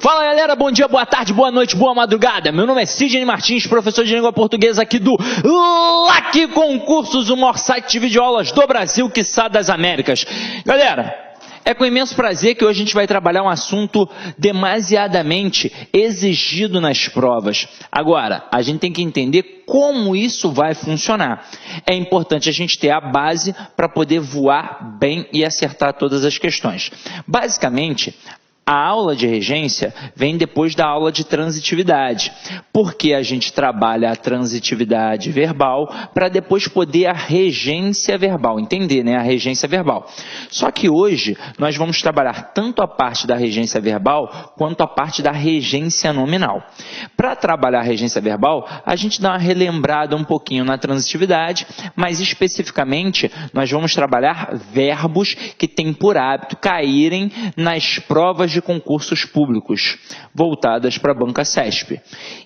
Fala galera, bom dia, boa tarde, boa noite, boa madrugada. Meu nome é Sidney Martins, professor de língua portuguesa aqui do LAC Concursos, o maior site de videoaulas do Brasil, quiçá das Américas. Galera, é com imenso prazer que hoje a gente vai trabalhar um assunto demasiadamente exigido nas provas. Agora, a gente tem que entender como isso vai funcionar. É importante a gente ter a base para poder voar bem e acertar todas as questões. Basicamente, a aula de regência vem depois da aula de transitividade, porque a gente trabalha a transitividade verbal para depois poder a regência verbal, entender, né? A regência verbal. Só que hoje nós vamos trabalhar tanto a parte da regência verbal quanto a parte da regência nominal. Para trabalhar a regência verbal, a gente dá uma relembrada um pouquinho na transitividade, mas especificamente nós vamos trabalhar verbos que têm por hábito caírem nas provas de concursos públicos voltadas para a banca CESP.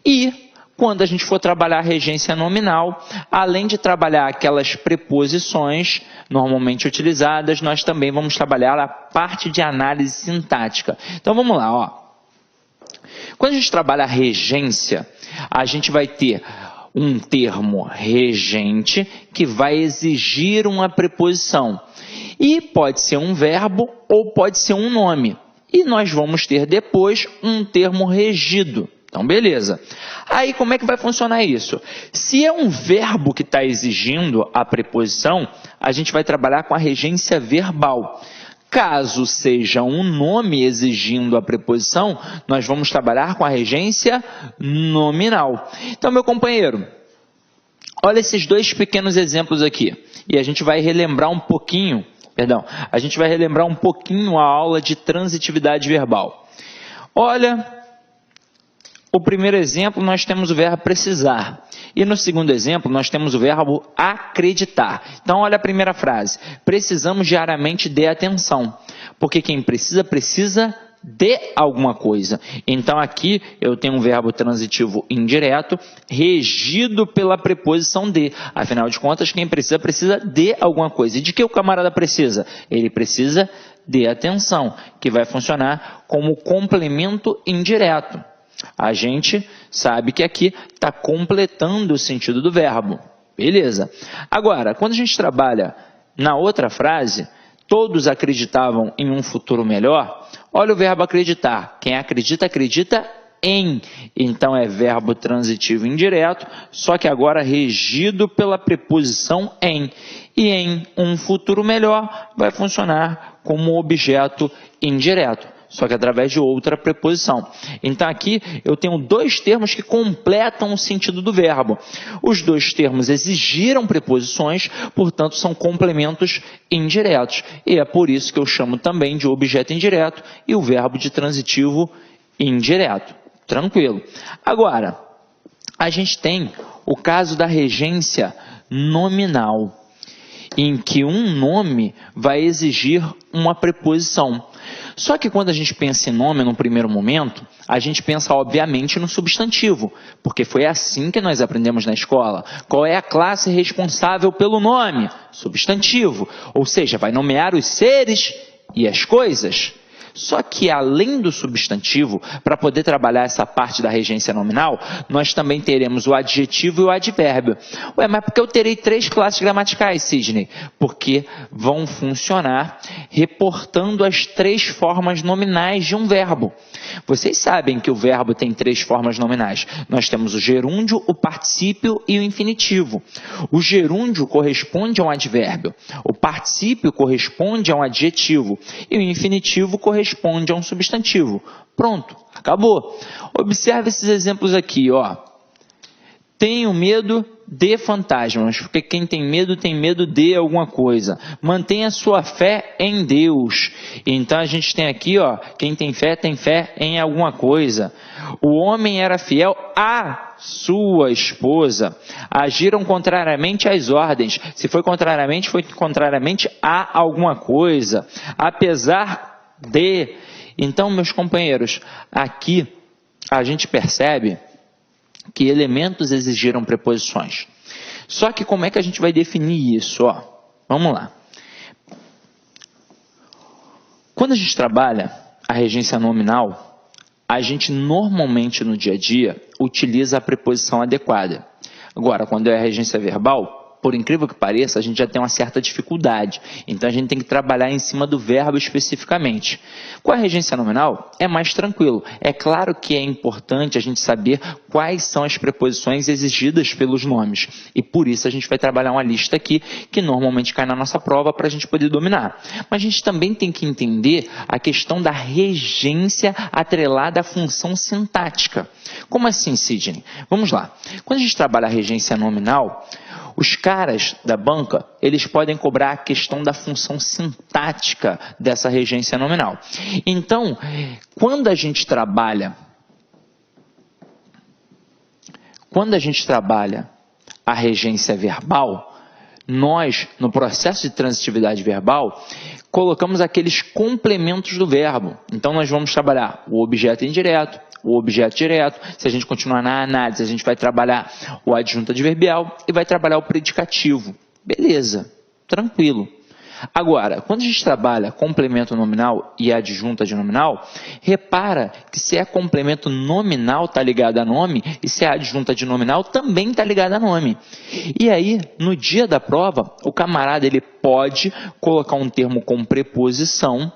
E quando a gente for trabalhar a regência nominal, além de trabalhar aquelas preposições normalmente utilizadas, nós também vamos trabalhar a parte de análise sintática. Então vamos lá, ó. Quando a gente trabalha a regência, a gente vai ter um termo regente que vai exigir uma preposição. E pode ser um verbo ou pode ser um nome. E nós vamos ter depois um termo regido. Então, beleza. Aí, como é que vai funcionar isso? Se é um verbo que está exigindo a preposição, a gente vai trabalhar com a regência verbal. Caso seja um nome exigindo a preposição, nós vamos trabalhar com a regência nominal. Então, meu companheiro, olha esses dois pequenos exemplos aqui. E a gente vai relembrar um pouquinho. A gente vai relembrar um pouquinho a aula de transitividade verbal. Olha, o primeiro exemplo nós temos o verbo precisar. E no segundo exemplo nós temos o verbo acreditar. Então olha a primeira frase. Precisamos diariamente de atenção. Porque quem precisa, precisa de alguma coisa. Então aqui eu tenho um verbo transitivo indireto regido pela preposição de. Afinal de contas, quem precisa, precisa de alguma coisa. E de que o camarada precisa? Ele precisa de atenção, que vai funcionar como complemento indireto. A gente sabe que aqui está completando o sentido do verbo. Beleza. Agora, quando a gente trabalha na outra frase, todos acreditavam em um futuro melhor. Olha o verbo acreditar. Quem acredita, acredita em. Então é verbo transitivo indireto, só que agora regido pela preposição em. E em um futuro melhor vai funcionar como objeto indireto, só que através de outra preposição. Então aqui eu tenho dois termos que completam o sentido do verbo. Os dois termos exigiram preposições, portanto são complementos indiretos. E é por isso que eu chamo também de objeto indireto e o verbo de transitivo indireto. Tranquilo. Agora, a gente tem o caso da regência nominal, em que um nome vai exigir uma preposição. Só que quando a gente pensa em nome no primeiro momento, a gente pensa obviamente no substantivo, porque foi assim que nós aprendemos na escola. Qual é a classe responsável pelo nome? Substantivo, ou seja, vai nomear os seres e as coisas. Só que além do substantivo, para poder trabalhar essa parte da regência nominal, nós também teremos o adjetivo e o advérbio. Ué, mas por que eu terei três classes gramaticais, Sidney? Porque vão funcionar reportando as três formas nominais de um verbo. Vocês sabem que o verbo tem três formas nominais. Nós temos o gerúndio, o particípio e o infinitivo. O gerúndio corresponde a um advérbio, o particípio corresponde a um adjetivo e o infinitivo corresponde a um substantivo. Pronto, acabou. Observe esses exemplos aqui, ó. Tenho medo de fantasmas, porque quem tem medo de alguma coisa. Mantenha sua fé em Deus. Então a gente tem aqui, ó, quem tem fé em alguma coisa. O homem era fiel a sua esposa. Agiram contrariamente às ordens. Se foi contrariamente a alguma coisa. Apesar de. Então, meus companheiros, aqui a gente percebe que elementos exigiram preposições. Só que como é que a gente vai definir isso? Ó, vamos lá. Quando a gente trabalha a regência nominal, a gente normalmente no dia a dia utiliza a preposição adequada. Agora, quando é a regência verbal, por incrível que pareça, a gente já tem uma certa dificuldade. Então, a gente tem que trabalhar em cima do verbo especificamente. Com a regência nominal, é mais tranquilo. É claro que é importante a gente saber quais são as preposições exigidas pelos nomes. E por isso a gente vai trabalhar uma lista aqui que normalmente cai na nossa prova para a gente poder dominar. Mas a gente também tem que entender a questão da regência atrelada à função sintática. Como assim, Sidney? Vamos lá. Quando a gente trabalha a regência nominal, os caras da banca, eles podem cobrar a questão da função sintática dessa regência nominal. Então, quando a gente trabalha a regência verbal, nós, no processo de transitividade verbal, colocamos aqueles complementos do verbo. Então, nós vamos trabalhar o objeto indireto, o objeto direto. Se a gente continuar na análise, a gente vai trabalhar o adjunto adverbial e vai trabalhar o predicativo. Beleza, tranquilo. Agora, quando a gente trabalha complemento nominal e adjunto adnominal, repara que se é complemento nominal está ligado a nome e se é adjunto adnominal também está ligado a nome. E aí, no dia da prova, o camarada ele pode colocar um termo com preposição,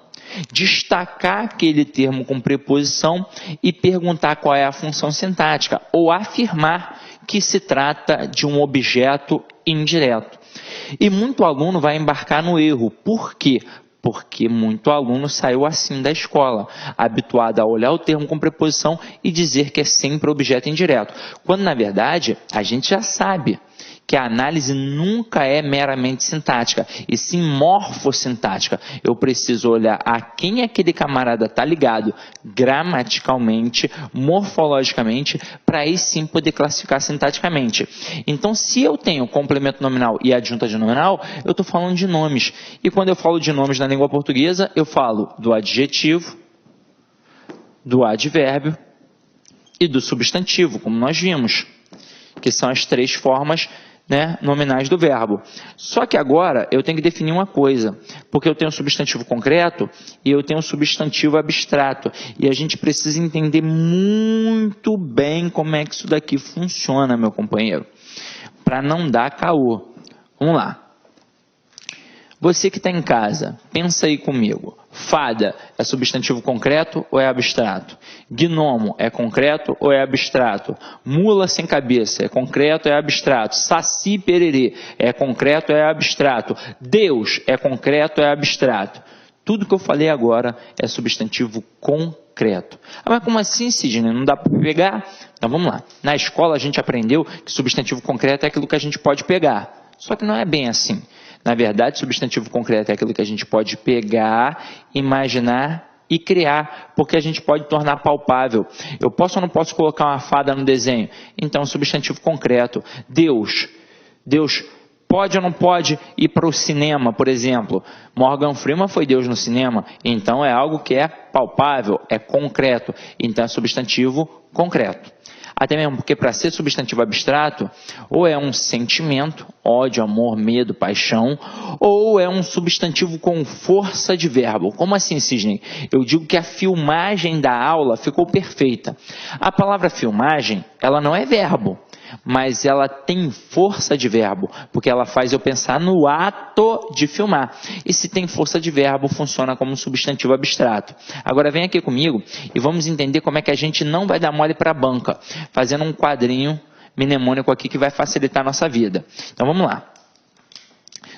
destacar aquele termo com preposição e perguntar qual é a função sintática, ou afirmar que se trata de um objeto indireto. E muito aluno vai embarcar no erro. Por quê? Porque muito aluno saiu assim da escola, habituado a olhar o termo com preposição e dizer que é sempre objeto indireto. Quando, na verdade, a gente já sabe que a análise nunca é meramente sintática, e sim morfossintática. Eu preciso olhar a quem aquele camarada está ligado gramaticalmente, morfologicamente, para aí sim poder classificar sintaticamente. Então, se eu tenho complemento nominal e adjunto adnominal, eu estou falando de nomes. E quando eu falo de nomes na língua portuguesa, eu falo do adjetivo, do advérbio e do substantivo, como nós vimos, que são as três formas nominais do verbo. Só que agora eu tenho que definir uma coisa, porque eu tenho um substantivo concreto e eu tenho um substantivo abstrato, e a gente precisa entender muito bem como é que isso daqui funciona, meu companheiro, para não dar caô. Vamos lá. Você que está em casa, pensa aí comigo. Fada é substantivo concreto ou é abstrato? Gnomo é concreto ou é abstrato? Mula sem cabeça é concreto ou é abstrato? Saci pererê é concreto ou é abstrato? Deus é concreto ou é abstrato? Tudo que eu falei agora é substantivo concreto. Mas como assim, Sidney? Não dá para pegar? Então vamos lá. Na escola a gente aprendeu que substantivo concreto é aquilo que a gente pode pegar. Só que não é bem assim. Na verdade, substantivo concreto é aquilo que a gente pode pegar, imaginar e criar, porque a gente pode tornar palpável. Eu posso ou não posso colocar uma fada no desenho? Então, substantivo concreto. Deus pode ou não pode ir para o cinema, por exemplo? Morgan Freeman foi Deus no cinema, então é algo que é palpável, é concreto, então é substantivo concreto. Até mesmo porque para ser substantivo abstrato, ou é um sentimento, ódio, amor, medo, paixão, ou é um substantivo com força de verbo. Como assim, Sidney? Eu digo que a filmagem da aula ficou perfeita. A palavra filmagem, ela não é verbo, mas ela tem força de verbo, porque ela faz eu pensar no ato de filmar. E se tem força de verbo, funciona como um substantivo abstrato. Agora vem aqui comigo e vamos entender como é que a gente não vai dar mole para a banca, fazendo um quadrinho mnemônico aqui que vai facilitar a nossa vida. Então vamos lá.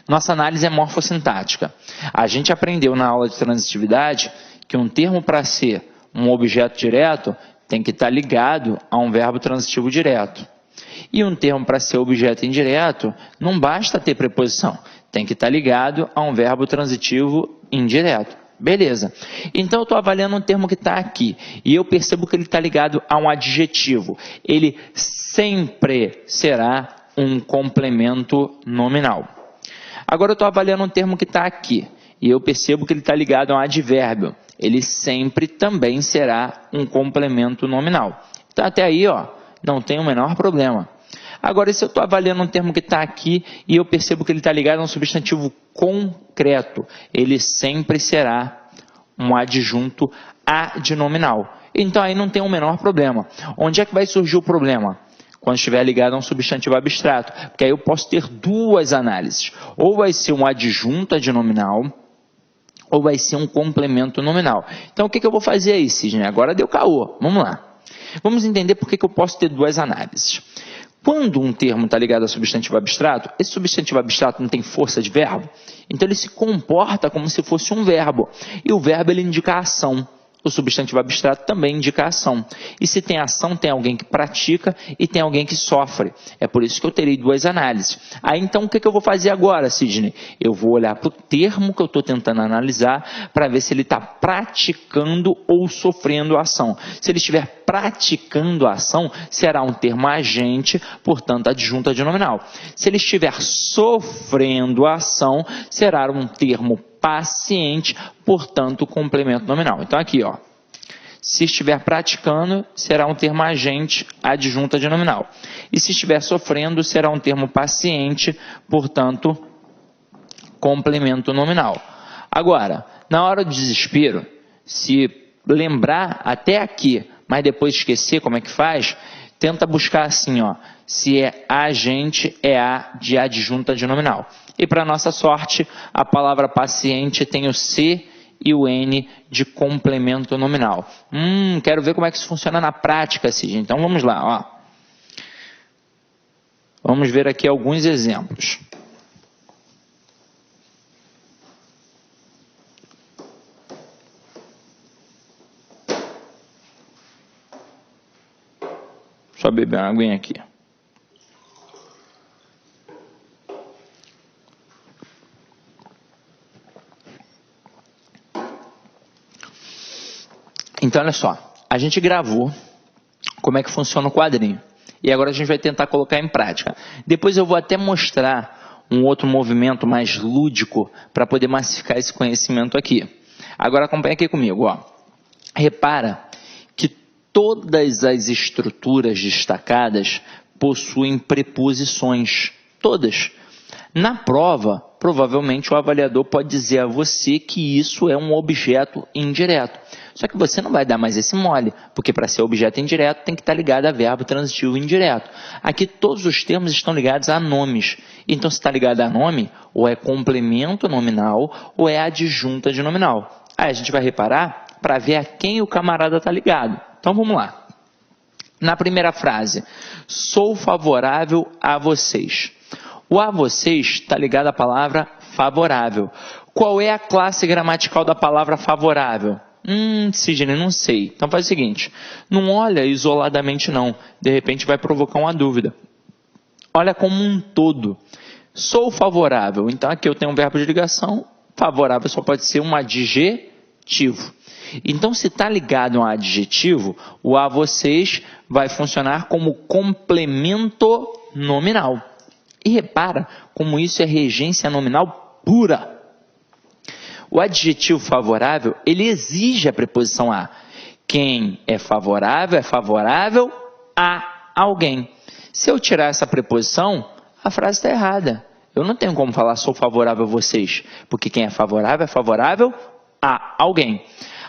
Nossa análise é morfossintática. A gente aprendeu na aula de transitividade que um termo para ser um objeto direto tem que estar ligado a um verbo transitivo direto. E um termo para ser objeto indireto, não basta ter preposição, tem que estar ligado a um verbo transitivo indireto. Beleza. Então eu estou avaliando um termo que está aqui, e eu percebo que ele está ligado a um adjetivo. Ele sempre será um complemento nominal. Agora eu estou avaliando um termo que está aqui, e eu percebo que ele está ligado a um advérbio. Ele sempre também será um complemento nominal. Então até aí, não tem o menor problema. Agora, se eu estou avaliando um termo que está aqui e eu percebo que ele está ligado a um substantivo concreto, ele sempre será um adjunto adnominal. Então aí não tem o menor problema. Onde é que vai surgir o problema? Quando estiver ligado a um substantivo abstrato, porque aí eu posso ter duas análises. Ou vai ser um adjunto adnominal, ou vai ser um complemento nominal. Então o que eu vou fazer aí, Sidney? Agora deu caô. Vamos lá. Vamos entender por que eu posso ter duas análises. Quando um termo está ligado a substantivo abstrato, esse substantivo abstrato não tem força de verbo, então ele se comporta como se fosse um verbo. E o verbo ele indica a ação. O substantivo abstrato também indica a ação. E se tem ação, tem alguém que pratica e tem alguém que sofre. É por isso que eu terei duas análises. Aí então o que eu vou fazer agora, Sidney? Eu vou olhar para o termo que eu estou tentando analisar para ver se ele está praticando ou sofrendo a ação. Se ele estiver praticando a ação, será um termo agente, portanto adjunto adnominal. Se ele estiver sofrendo a ação, será um termo paciente, portanto, complemento nominal. Então, aqui, ó, se estiver praticando, será um termo agente, adjunto adnominal. E se estiver sofrendo, será um termo paciente, portanto, complemento nominal. Agora, na hora do desespero, se lembrar até aqui, mas depois esquecer como é que faz, tenta buscar assim, ó, se é agente, é A de adjunto adnominal. E para nossa sorte, a palavra paciente tem o C e o N de complemento nominal. Quero ver como é que isso funciona na prática, Sidney. Então vamos lá, ó. Vamos ver aqui alguns exemplos. Só beber uma aguinha aqui. Então, olha só, a gente gravou como é que funciona o quadrinho. E agora a gente vai tentar colocar em prática. Depois eu vou até mostrar um outro movimento mais lúdico para poder massificar esse conhecimento aqui. Agora acompanha aqui comigo, ó. Repara que todas as estruturas destacadas possuem preposições. Todas. Na prova, provavelmente o avaliador pode dizer a você que isso é um objeto indireto. Só que você não vai dar mais esse mole, porque para ser objeto indireto tem que estar ligado a verbo transitivo indireto. Aqui todos os termos estão ligados a nomes. Então se está ligado a nome, ou é complemento nominal, ou é adjunto adnominal. Aí a gente vai reparar para ver a quem o camarada está ligado. Então vamos lá. Na primeira frase, sou favorável a vocês. O a vocês está ligado à palavra favorável. Qual é a classe gramatical da palavra favorável? Sidney, não sei. Então faz o seguinte, não olha isoladamente não. De repente vai provocar uma dúvida. Olha como um todo. Sou favorável. Então aqui eu tenho um verbo de ligação. Favorável só pode ser um adjetivo. Então se está ligado a um adjetivo, o a vocês vai funcionar como complemento nominal. E repara como isso é regência nominal pura. O adjetivo favorável, ele exige a preposição a. Quem é favorável a alguém. Se eu tirar essa preposição, a frase está errada. Eu não tenho como falar sou favorável a vocês, porque quem é favorável a alguém.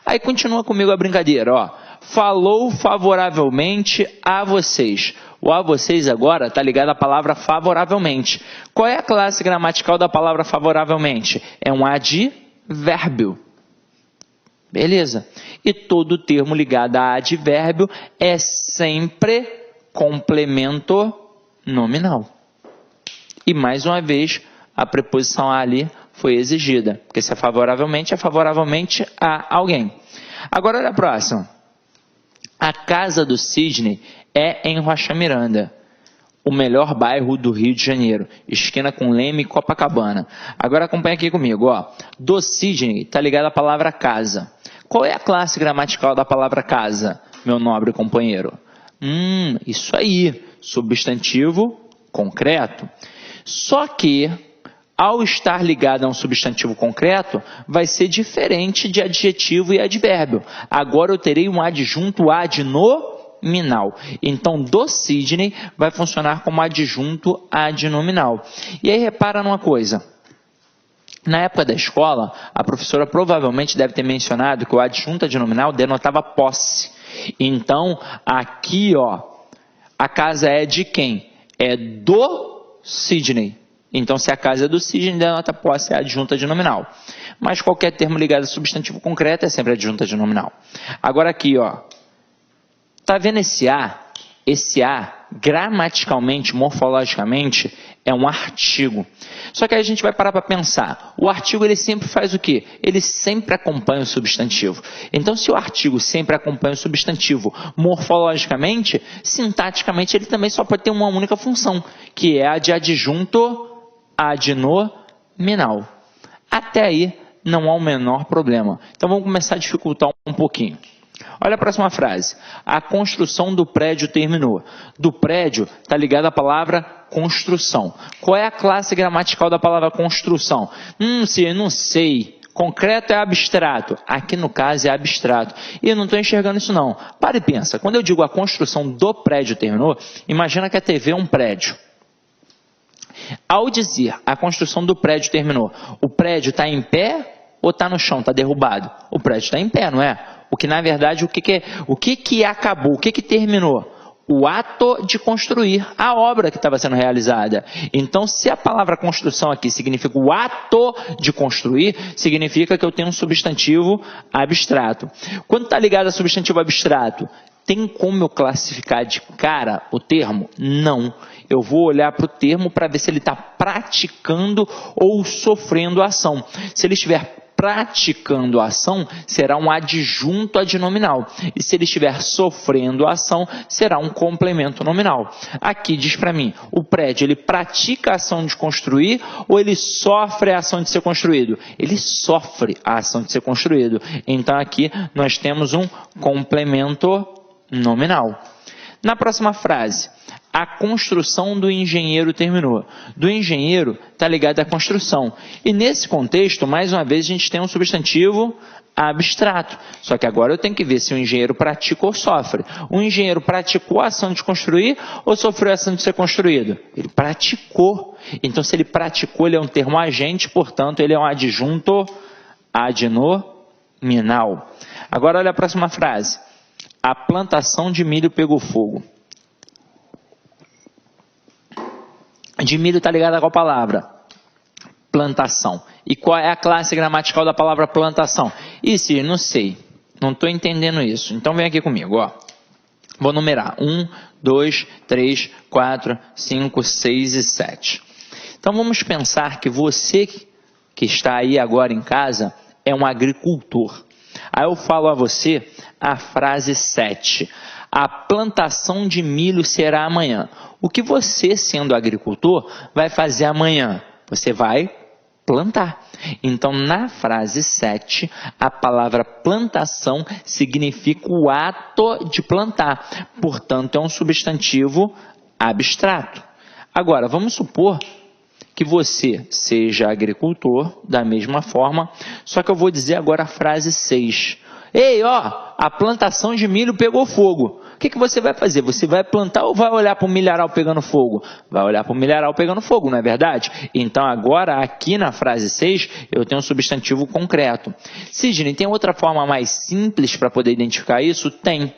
Aí continua comigo a brincadeira, ó. Falou favoravelmente a vocês. O a vocês agora está ligado à palavra favoravelmente. Qual é a classe gramatical da palavra favoravelmente? É um advérbio. Beleza. E todo termo ligado a advérbio é sempre complemento nominal. E mais uma vez, a preposição a ali foi exigida. Porque se é favoravelmente a alguém. Agora olha a próxima. A casa do Sidney é em Rocha Miranda, o melhor bairro do Rio de Janeiro, esquina com Leme e Copacabana. Agora acompanha aqui comigo, ó. Do Sidney está ligado à palavra casa. Qual é a classe gramatical da palavra casa, meu nobre companheiro? Isso aí, substantivo concreto. Só que, ao estar ligado a um substantivo concreto, vai ser diferente de adjetivo e advérbio. Agora eu terei um adjunto adnominal. Então, do Sidney vai funcionar como adjunto adnominal. E aí repara numa coisa. Na época da escola, a professora provavelmente deve ter mencionado que o adjunto adnominal denotava posse. Então, aqui, ó, a casa é de quem? É do Sidney. Então, se a casa é do Sidney, denota posse, é adjunto adnominal. Mas qualquer termo ligado a substantivo concreto é sempre adjunto adnominal. Agora aqui, ó, tá vendo esse A? Esse A, gramaticalmente, morfologicamente, é um artigo. Só que aí a gente vai parar para pensar. O artigo, ele sempre faz o quê? Ele sempre acompanha o substantivo. Então, se o artigo sempre acompanha o substantivo morfologicamente, sintaticamente, ele também só pode ter uma única função, que é a de adjunto adnominal. Até aí, não há o menor problema. Então, vamos começar a dificultar um pouquinho. Olha a próxima frase. A construção do prédio terminou. Do prédio está ligada a palavra construção. Qual é a classe gramatical da palavra construção? Se não sei. Concreto é abstrato. Aqui no caso é abstrato. E eu não estou enxergando isso não. Para e pensa. Quando eu digo a construção do prédio terminou, imagina que a TV é um prédio. Ao dizer a construção do prédio terminou, o prédio está em pé ou está no chão, está derrubado? O prédio está em pé, não é? O que na verdade, o que acabou, o que terminou? O ato de construir a obra que estava sendo realizada. Então, se a palavra construção aqui significa o ato de construir, significa que eu tenho um substantivo abstrato. Quando está ligado a substantivo abstrato, tem como eu classificar de cara o termo? Não. Eu vou olhar para o termo para ver se ele está praticando ou sofrendo ação. Se ele estiver praticando a ação, será um adjunto adnominal. E se ele estiver sofrendo a ação, será um complemento nominal. Aqui diz para mim, o prédio, ele pratica a ação de construir ou ele sofre a ação de ser construído? Ele sofre a ação de ser construído. Então aqui nós temos um complemento nominal. Na próxima frase, a construção do engenheiro terminou. Do engenheiro está ligado à construção. E nesse contexto, mais uma vez, a gente tem um substantivo abstrato. Só que agora eu tenho que ver se o engenheiro pratica ou sofre. O engenheiro praticou a ação de construir ou sofreu a ação de ser construído? Ele praticou. Então, se ele praticou, ele é um termo agente, portanto, ele é um adjunto adnominal. Agora, olha a próxima frase. A plantação de milho pegou fogo. De milho está ligada a qual palavra? Plantação. E qual é a classe gramatical da palavra plantação? Isso, não sei. Não estou entendendo isso. Então vem aqui comigo, ó. Vou numerar. 1, 2, 3, 4, 5, 6 e 7. Então vamos pensar que você que está aí agora em casa é um agricultor. Aí eu falo a você a frase 7. A plantação de milho será amanhã. O que você, sendo agricultor, vai fazer amanhã? Você vai plantar. Então, na frase 7, a palavra plantação significa o ato de plantar. Portanto, é um substantivo abstrato. Agora, vamos supor que você seja agricultor da mesma forma, só que eu vou dizer agora a frase 6. Ei, ó, a plantação de milho pegou fogo. O que você vai fazer? Você vai plantar ou vai olhar para o milharal pegando fogo? Vai olhar para o milharal pegando fogo, não é verdade? Então agora aqui na frase 6 eu tenho um substantivo concreto. Sidney, tem outra forma mais simples para poder identificar isso? Tem.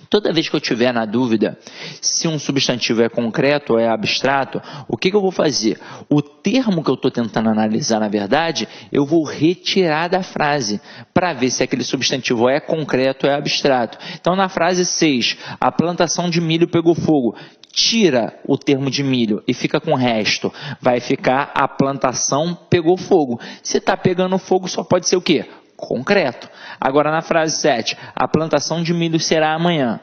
Toda vez que eu tiver na dúvida se um substantivo é concreto ou é abstrato, o que eu vou fazer? O termo que eu estou tentando analisar, na verdade, eu vou retirar da frase para ver se aquele substantivo é concreto ou é abstrato. Então, na frase 6, a plantação de milho pegou fogo. Tira o termo de milho e fica com o resto. Vai ficar a plantação pegou fogo. Se está pegando fogo, só pode ser o quê? Concreto. Agora na frase 7, a plantação de milho será amanhã.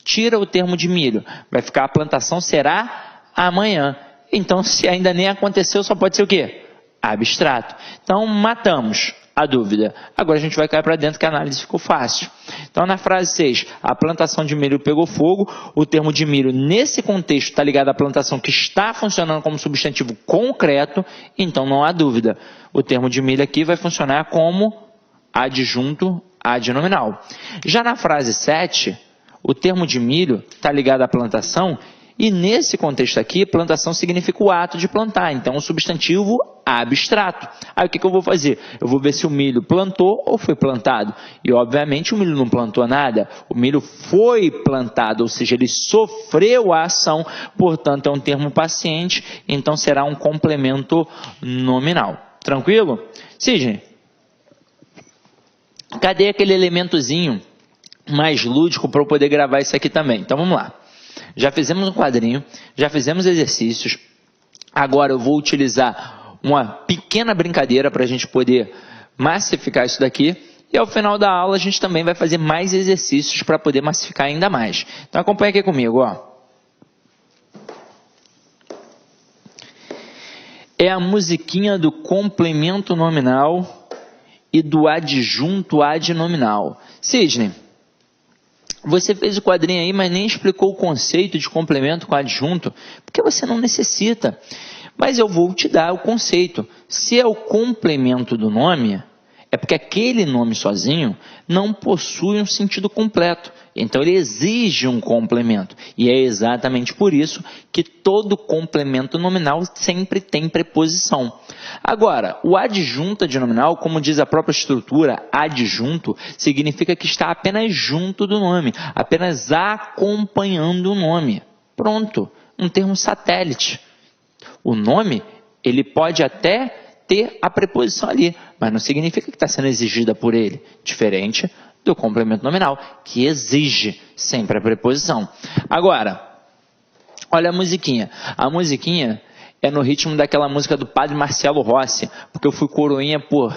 Tira o termo de milho, vai ficar a plantação será amanhã. Então, se ainda nem aconteceu, só pode ser o quê? Abstrato. Então, matamos a dúvida. Agora a gente vai cair para dentro que a análise ficou fácil. Então, na frase 6, a plantação de milho pegou fogo. O termo de milho, nesse contexto, está ligado à plantação que está funcionando como substantivo concreto. Então, não há dúvida. O termo de milho aqui vai funcionar como adjunto adnominal. Já na frase 7, o termo de milho está ligado à plantação e nesse contexto aqui, plantação significa o ato de plantar. Então, o substantivo abstrato. Aí o que eu vou fazer? Eu vou ver se o milho plantou ou foi plantado. E obviamente o milho não plantou nada, o milho foi plantado, ou seja, ele sofreu a ação, portanto é um termo paciente, então será um complemento nominal. Tranquilo? Sidney, cadê aquele elementozinho mais lúdico para eu poder gravar isso aqui também? Então vamos lá. Já fizemos um quadrinho, já fizemos exercícios. Agora eu vou utilizar uma pequena brincadeira para a gente poder massificar isso daqui. E ao final da aula a gente também vai fazer mais exercícios para poder massificar ainda mais. Então acompanha aqui comigo, ó. É a musiquinha do complemento nominal e do adjunto adnominal. Sidney, você fez o quadrinho aí, mas nem explicou o conceito de complemento com adjunto, porque você não necessita. Mas eu vou te dar o conceito. Se é o complemento do nome, é porque aquele nome sozinho não possui um sentido completo. Então ele exige um complemento. E é exatamente por isso que todo complemento nominal sempre tem preposição. Agora, o adjunto adnominal, como diz a própria estrutura, adjunto, significa que está apenas junto do nome, apenas acompanhando o nome. Pronto, um termo satélite. O nome, ele pode até ter a preposição ali, mas não significa que está sendo exigida por ele, diferente do complemento nominal, que exige sempre a preposição. Agora, olha a musiquinha. A musiquinha é no ritmo daquela música do Padre Marcelo Rossi, porque eu fui coroinha por,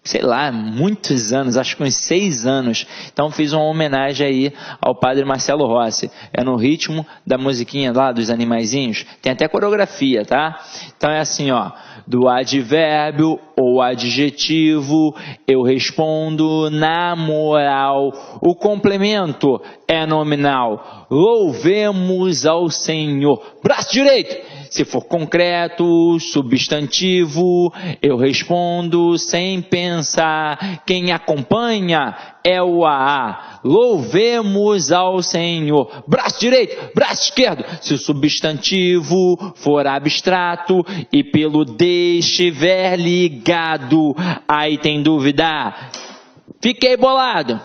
sei lá, muitos anos, acho que uns 6 anos. Então fiz uma homenagem aí ao Padre Marcelo Rossi. É no ritmo da musiquinha lá dos animaizinhos. Tem até coreografia, tá? Então é assim, ó. Do advérbio ou adjetivo, eu respondo na moral. O complemento é nominal. Louvemos ao Senhor. Braço direito. Se for concreto, substantivo, eu respondo sem pensar. Quem acompanha é o AA. Louvemos ao Senhor. Braço direito, braço esquerdo. Se o substantivo for abstrato e pelo D estiver ligado, aí tem dúvida. Fiquei bolado.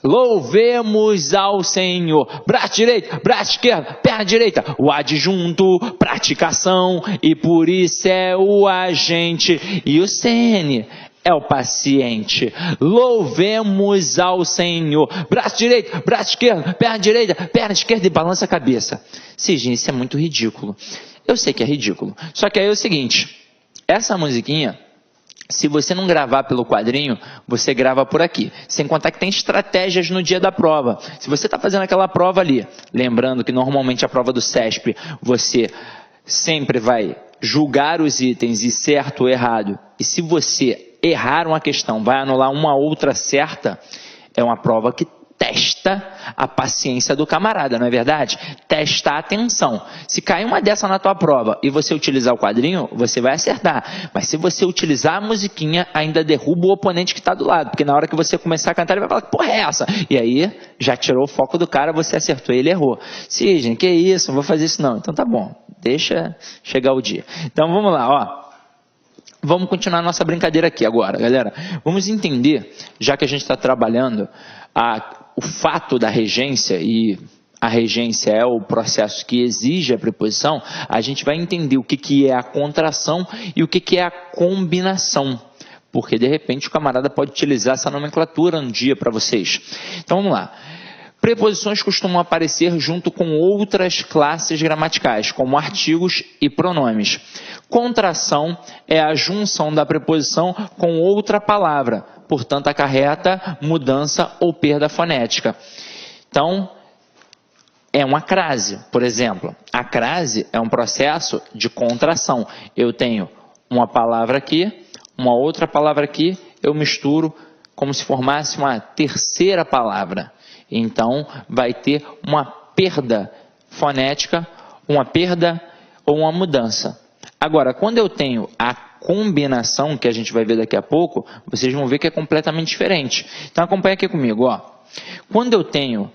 Louvemos ao Senhor. Braço direito, braço esquerdo, perna direita. O adjunto, praticação, e por isso é o agente. E o CN é o paciente. Louvemos ao Senhor. Braço direito, braço esquerdo, perna direita, perna esquerda e balança a cabeça. Sim, isso é muito ridículo. Eu sei que é ridículo. Só que aí é o seguinte, essa musiquinha, se você não gravar pelo quadrinho, você grava por aqui. Sem contar que tem estratégias no dia da prova. Se você está fazendo aquela prova ali, lembrando que normalmente a prova do CESP, você sempre vai julgar os itens e certo ou errado. E se você errar uma questão, vai anular uma outra certa, é uma prova que testa a paciência do camarada, não é verdade? Testa a atenção. Se cair uma dessa na tua prova e você utilizar o quadrinho, você vai acertar. Mas se você utilizar a musiquinha, ainda derruba o oponente que está do lado. Porque na hora que você começar a cantar, ele vai falar, que porra é essa? E aí, já tirou o foco do cara, você acertou e ele errou. Sidney, que isso? Não vou fazer isso não. Então tá bom, deixa chegar o dia. Então vamos lá, ó. Vamos continuar nossa brincadeira aqui agora, galera. Vamos entender, já que a gente está trabalhando o fato da regência, e a regência é o processo que exige a preposição, a gente vai entender o que é a contração e o que é a combinação. Porque, de repente, o camarada pode utilizar essa nomenclatura um dia para vocês. Então, vamos lá. Preposições costumam aparecer junto com outras classes gramaticais, como artigos e pronomes. Contração é a junção da preposição com outra palavra, portanto acarreta mudança ou perda fonética. Então, é uma crase, por exemplo. A crase é um processo de contração. Eu tenho uma palavra aqui, uma outra palavra aqui, eu misturo como se formasse uma terceira palavra. Então, vai ter uma perda fonética, uma perda ou uma mudança. Agora, quando eu tenho a combinação, que a gente vai ver daqui a pouco, vocês vão ver que é completamente diferente. Então, acompanha aqui comigo, ó. Quando eu tenho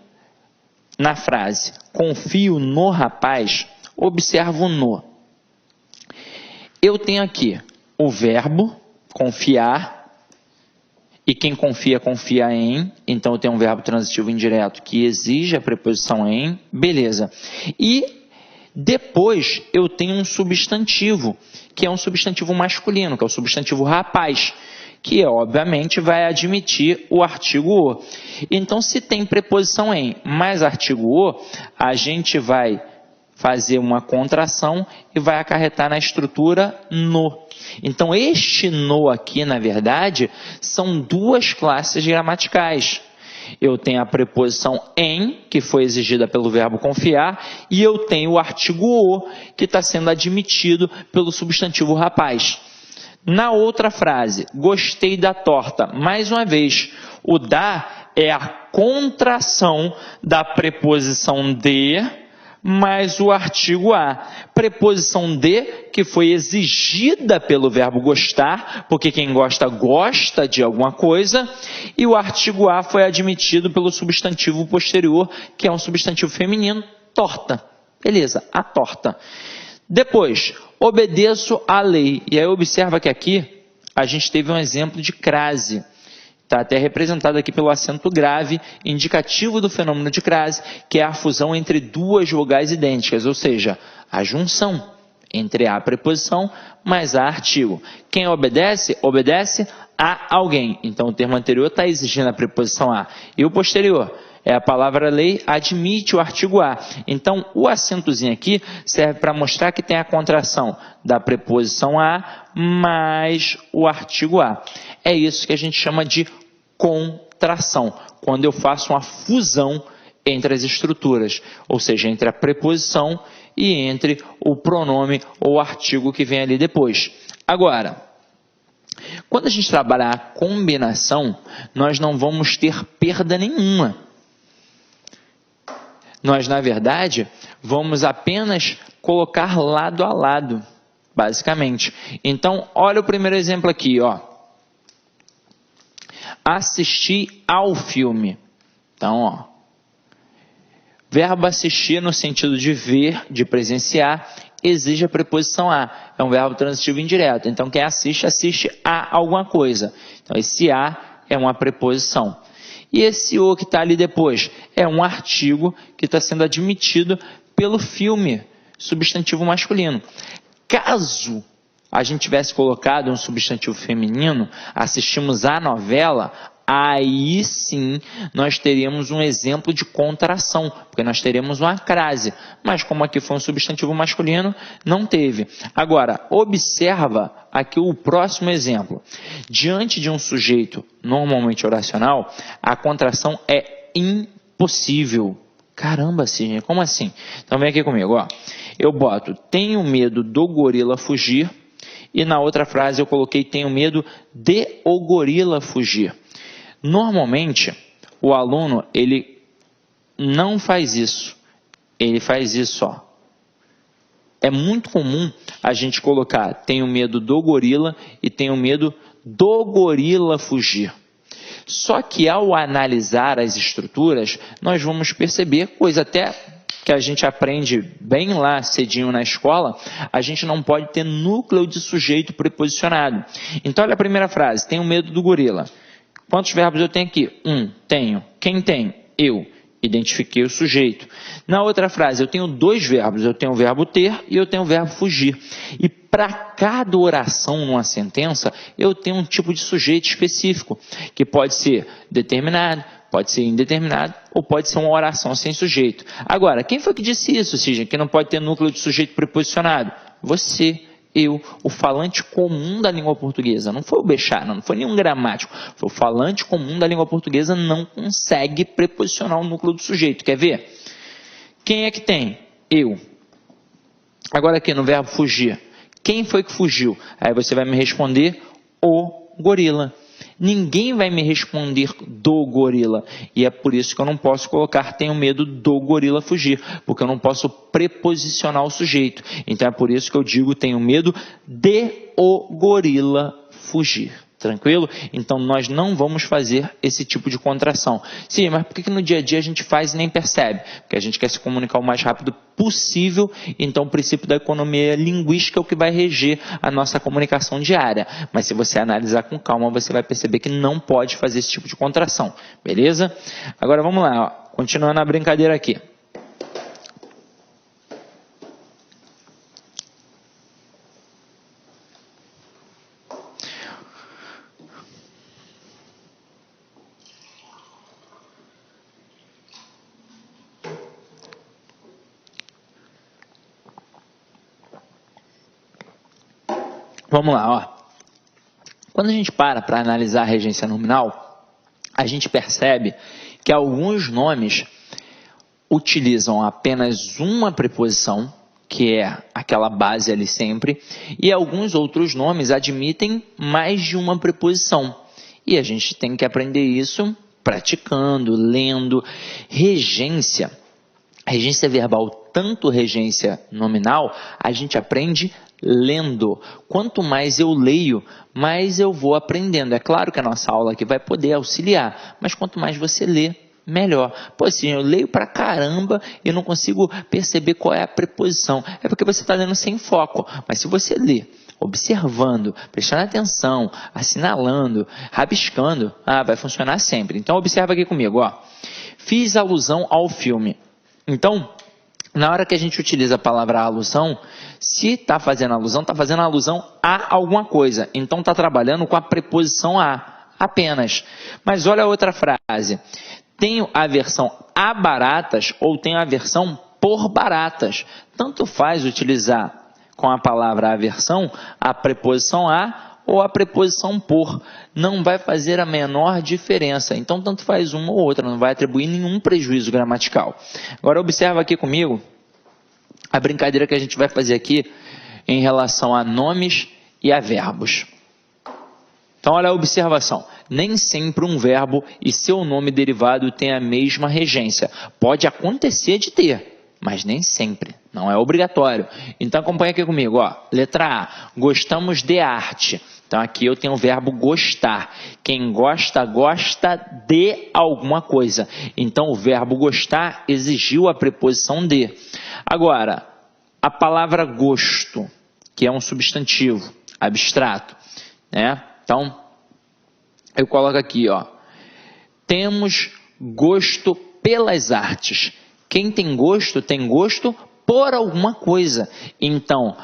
na frase, confio no rapaz, observo o no. Eu tenho aqui o verbo confiar, e quem confia, confia em, então eu tenho um verbo transitivo indireto que exige a preposição em, beleza. E depois eu tenho um substantivo, que é um substantivo masculino, que é o substantivo rapaz, que obviamente vai admitir o artigo o. Então, se tem preposição em mais artigo o, a gente vai fazer uma contração e vai acarretar na estrutura no. Então, este no aqui, na verdade, são duas classes gramaticais. Eu tenho a preposição em, que foi exigida pelo verbo confiar, e eu tenho o artigo o, que está sendo admitido pelo substantivo rapaz. Na outra frase, gostei da torta. Mais uma vez, o da é a contração da preposição de mais o artigo a. Preposição de, que foi exigida pelo verbo gostar, porque quem gosta, gosta de alguma coisa, e o artigo a foi admitido pelo substantivo posterior, que é um substantivo feminino, torta. Beleza, a torta. Depois, obedeço à lei. E aí observa que aqui a gente teve um exemplo de crase. Está até representado aqui pelo acento grave, indicativo do fenômeno de crase, que é a fusão entre duas vogais idênticas, ou seja, a junção entre a preposição mais a artigo. Quem obedece, obedece a alguém. Então o termo anterior está exigindo a preposição a. E o posterior é a palavra lei, admite o artigo a. Então o acentozinho aqui serve para mostrar que tem a contração da preposição a mais o artigo a. É isso que a gente chama de contração, quando eu faço uma fusão entre as estruturas, ou seja, entre a preposição e entre o pronome ou artigo que vem ali depois. Agora, quando a gente trabalhar a combinação, nós não vamos ter perda nenhuma. Nós, na verdade, vamos apenas colocar lado a lado, basicamente. Então, olha o primeiro exemplo aqui, ó. Assistir ao filme. Então, ó, verbo assistir no sentido de ver, de presenciar, exige a preposição a. É um verbo transitivo indireto. Então, quem assiste, assiste a alguma coisa. Então, esse a é uma preposição. E esse o que está ali depois é um artigo que está sendo admitido pelo filme, substantivo masculino. Caso a gente tivesse colocado um substantivo feminino, assistimos a novela, aí sim nós teríamos um exemplo de contração, porque nós teríamos uma crase. Mas como aqui foi um substantivo masculino, não teve. Agora, observa aqui o próximo exemplo. Diante de um sujeito normalmente oracional, a contração é impossível. Caramba, Sidney, como assim? Então vem aqui comigo, ó. Eu boto, tenho medo do gorila fugir, e na outra frase eu coloquei, tenho medo de o gorila fugir. Normalmente, o aluno, ele não faz isso. Ele faz isso, ó. É muito comum a gente colocar, tenho medo do gorila e tenho medo do gorila fugir. Só que ao analisar as estruturas, nós vamos perceber, coisa até que a gente aprende bem lá cedinho na escola, a gente não pode ter núcleo de sujeito preposicionado. Então, olha a primeira frase, tenho medo do gorila. Quantos verbos eu tenho aqui? Tenho. Quem tem? Eu. Identifiquei o sujeito. Na outra frase, eu tenho dois verbos. Eu tenho o verbo ter e eu tenho o verbo fugir. E para cada oração numa sentença, eu tenho um tipo de sujeito específico, que pode ser determinado, pode ser indeterminado, ou pode ser uma oração sem sujeito. Agora, quem foi que disse isso, Sidney? Que não pode ter núcleo de sujeito preposicionado? Você. Eu, o falante comum da língua portuguesa, não foi o Bechara, não foi nenhum gramático, foi o falante comum da língua portuguesa, não consegue preposicionar o núcleo do sujeito. Quer ver? Quem é que tem? Eu. Agora aqui no verbo fugir, quem foi que fugiu? Aí você vai me responder o gorila. Ninguém vai me responder do gorila. E é por isso que eu não posso colocar tenho medo do gorila fugir. Porque eu não posso preposicionar o sujeito. Então é por isso que eu digo tenho medo de o gorila fugir. Tranquilo? Então, nós não vamos fazer esse tipo de contração. Sim, mas por que no dia a dia a gente faz e nem percebe? Porque a gente quer se comunicar o mais rápido possível, então o princípio da economia linguística é o que vai reger a nossa comunicação diária. Mas se você analisar com calma, você vai perceber que não pode fazer esse tipo de contração. Beleza? Agora vamos lá, ó. Continuando a brincadeira aqui. Vamos lá, ó. Quando a gente para analisar a regência nominal, a gente percebe que alguns nomes utilizam apenas uma preposição, que é aquela base ali sempre, e alguns outros nomes admitem mais de uma preposição. E a gente tem que aprender isso praticando, lendo. Regência verbal, tanto regência nominal, a gente aprende lendo. Quanto mais eu leio, mais eu vou aprendendo. É claro que a nossa aula aqui vai poder auxiliar, mas quanto mais você lê, melhor. Pô, assim, eu leio pra caramba e não consigo perceber qual é a preposição. É porque você está lendo sem foco. Mas se você lê, observando, prestando atenção, assinalando, rabiscando, vai funcionar sempre. Então, observa aqui comigo, ó. Fiz alusão ao filme. Então, na hora que a gente utiliza a palavra alusão, se está fazendo alusão a alguma coisa. Então, está trabalhando com a preposição a apenas. Mas olha a outra frase. Tenho aversão a baratas ou tenho aversão por baratas. Tanto faz utilizar com a palavra aversão a preposição a ou a preposição por. Não vai fazer a menor diferença. Então, tanto faz uma ou outra, não vai atribuir nenhum prejuízo gramatical. Agora, observa aqui comigo a brincadeira que a gente vai fazer aqui em relação a nomes e a verbos. Então, olha a observação. Nem sempre um verbo e seu nome derivado têm a mesma regência. Pode acontecer de ter, mas nem sempre. Não é obrigatório. Então, acompanha aqui comigo. Ó. Letra A. Gostamos de arte. Então, aqui eu tenho o verbo gostar. Quem gosta, gosta de alguma coisa. Então, o verbo gostar exigiu a preposição de. Agora, a palavra gosto, que é um substantivo abstrato, né? Então, eu coloco aqui, ó. Temos gosto pelas artes. Quem tem gosto por alguma coisa. Então,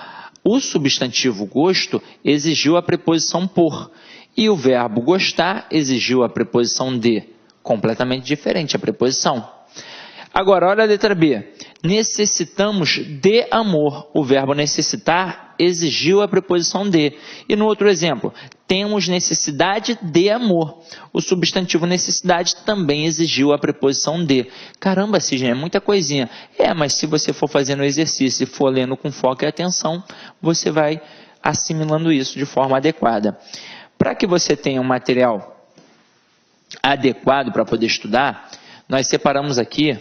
o substantivo gosto exigiu a preposição por. E o verbo gostar exigiu a preposição de. Completamente diferente a preposição. Agora, olha a letra B. Necessitamos de amor. O verbo necessitar exigiu a preposição de. E no outro exemplo, temos necessidade de amor. O substantivo necessidade também exigiu a preposição de. Caramba, Cisne, é muita coisinha. Mas se você for fazendo o exercício e for lendo com foco e atenção, você vai assimilando isso de forma adequada. Para que você tenha um material adequado para poder estudar, nós separamos aqui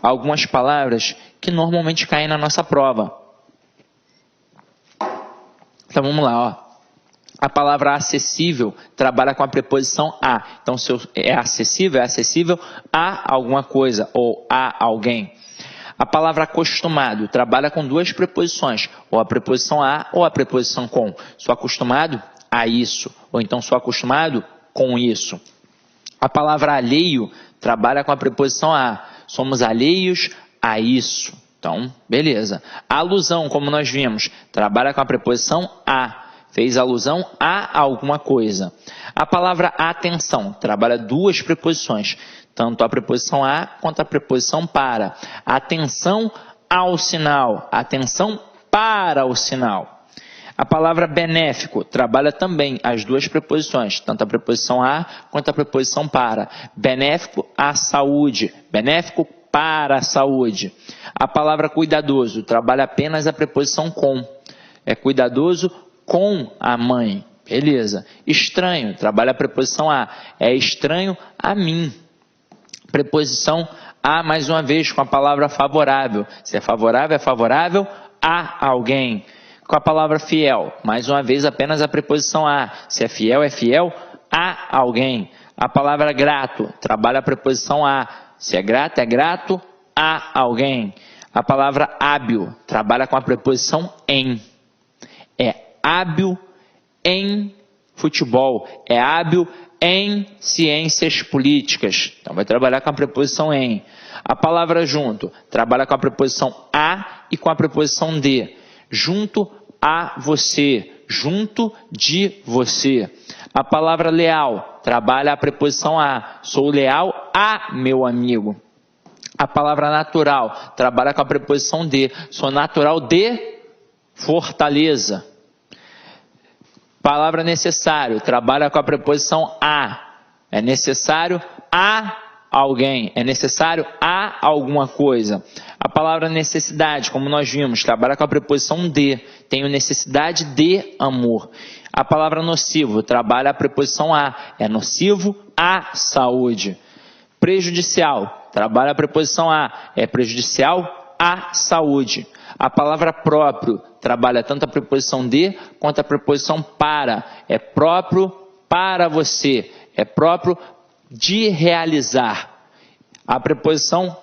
algumas palavras que normalmente caem na nossa prova. Então vamos lá, ó. A palavra acessível trabalha com a preposição a. Então, se é acessível a alguma coisa ou a alguém. A palavra acostumado trabalha com duas preposições, ou a preposição a ou a preposição com. Sou acostumado a isso, ou então sou acostumado com isso. A palavra alheio trabalha com a preposição a. Somos alheios a isso. Então, beleza. A alusão, como nós vimos, trabalha com a preposição a. Fez alusão a alguma coisa. A palavra atenção trabalha duas preposições, tanto a preposição a quanto a preposição para. Atenção ao sinal, atenção para o sinal. A palavra benéfico trabalha também as duas preposições, tanto a preposição a quanto a preposição para. Benéfico à saúde, benéfico para a saúde. A palavra cuidadoso trabalha apenas a preposição com. É cuidadoso com a mãe. Beleza. Estranho, trabalha a preposição a. É estranho a mim. Preposição a, mais uma vez, com a palavra favorável. Se é favorável a alguém. com a palavra fiel. Mais uma vez, apenas a preposição a. Se é fiel a alguém. A palavra grato, trabalha a preposição a. Se é grato a alguém. A palavra hábil, trabalha com a preposição em. É hábil em futebol, é hábil em ciências políticas. Então vai trabalhar com a preposição em. A palavra junto, trabalha com a preposição a e com a preposição de. Junto a você, junto de você. A palavra leal, trabalha a preposição a. Sou leal a meu amigo. A palavra natural, trabalha com a preposição de. Sou natural de Fortaleza. Palavra necessário, trabalha com a preposição a. É necessário a alguém, é necessário a alguma coisa. A palavra necessidade, como nós vimos, trabalha com a preposição de. Tenho necessidade de amor. A palavra nocivo, trabalha a preposição a. É nocivo à saúde. Prejudicial, trabalha a preposição a. É prejudicial à saúde. A palavra próprio, trabalha tanto a preposição de quanto a preposição para. É próprio para você. É próprio de realizar. A preposição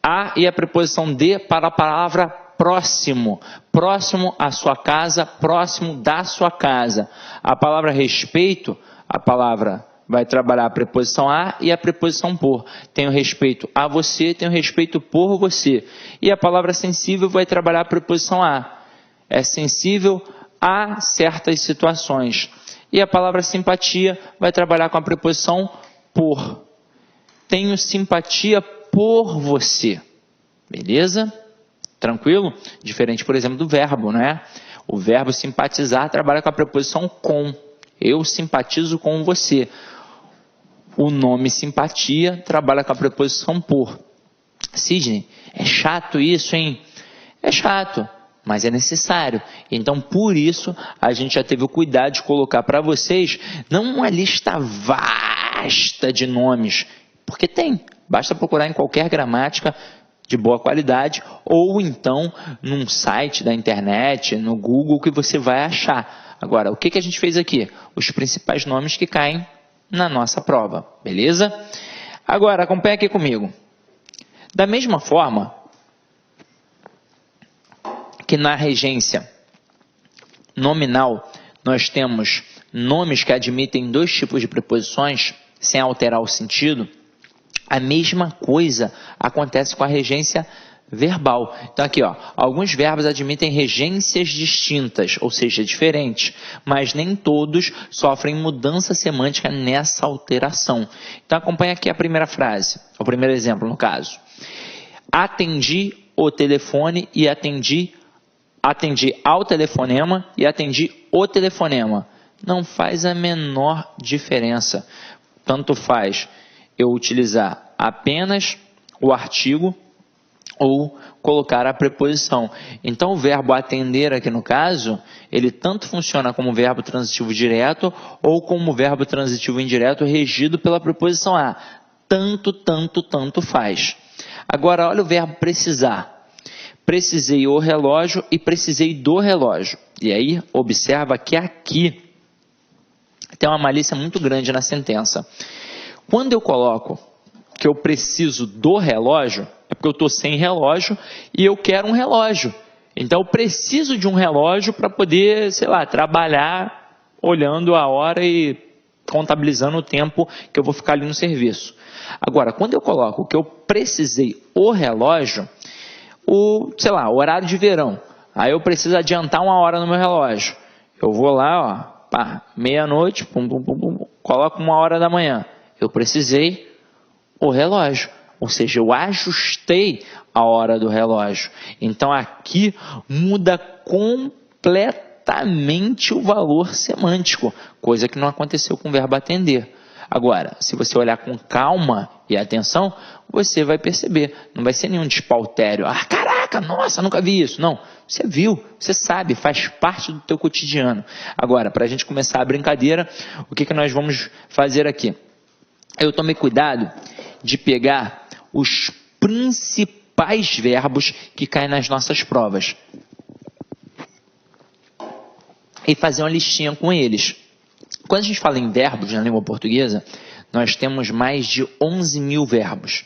a e a preposição de para a palavra próximo. Próximo à sua casa, próximo da sua casa. A palavra respeito, a palavra vai trabalhar a preposição a e a preposição por. Tenho respeito a você, tenho respeito por você. E a palavra sensível vai trabalhar a preposição a. É sensível a certas situações. E a palavra simpatia vai trabalhar com a preposição por. Tenho simpatia por você. Beleza? Tranquilo? Diferente, por exemplo, do verbo, né? O verbo simpatizar trabalha com a preposição com. Eu simpatizo com você. O nome simpatia trabalha com a preposição por. Sidney, é chato isso, hein? É chato, mas é necessário. Então, por isso, a gente já teve o cuidado de colocar para vocês, não uma lista vasta de nomes, porque tem. Basta procurar em qualquer gramática de boa qualidade, ou então num site da internet, no Google, que você vai achar. Agora, o que a gente fez aqui? Os principais nomes que caem na nossa prova, beleza? Agora, acompanha aqui comigo. Da mesma forma que na regência nominal nós temos nomes que admitem dois tipos de preposições sem alterar o sentido, a mesma coisa acontece com a regência verbal. Então aqui, ó, alguns verbos admitem regências distintas, ou seja, diferentes, mas nem todos sofrem mudança semântica nessa alteração. Então acompanha aqui a primeira frase, o primeiro exemplo no caso. Atendi o telefone e atendi ao telefonema e atendi o telefonema. Não faz a menor diferença. Tanto faz eu utilizar apenas o artigo ou colocar a preposição. Então, o verbo atender aqui no caso, ele tanto funciona como verbo transitivo direto ou como verbo transitivo indireto regido pela preposição a. Tanto faz. Agora, olha o verbo precisar. Precisei o relógio e precisei do relógio. E aí, observa que aqui tem uma malícia muito grande na sentença. Quando eu coloco que eu preciso do relógio, é porque eu estou sem relógio e eu quero um relógio. Então, eu preciso de um relógio para poder, sei lá, trabalhar olhando a hora e contabilizando o tempo que eu vou ficar ali no serviço. Agora, quando eu coloco que eu precisei o relógio, o horário de verão, aí eu preciso adiantar 1 hora no meu relógio. Eu vou lá, meia-noite, coloco 1 hora da manhã. Eu precisei o relógio, ou seja, eu ajustei a hora do relógio. Então aqui muda completamente o valor semântico, coisa que não aconteceu com o verbo atender. Agora, se você olhar com calma e atenção, você vai perceber, não vai ser nenhum despautério. Caraca, nossa, nunca vi isso. Não, você viu, você sabe, faz parte do teu cotidiano. Agora, para a gente começar a brincadeira, o que nós vamos fazer aqui? Eu tomei cuidado de pegar os principais verbos que caem nas nossas provas. e fazer uma listinha com eles. Quando a gente fala em verbos na língua portuguesa, nós temos mais de 11 mil verbos.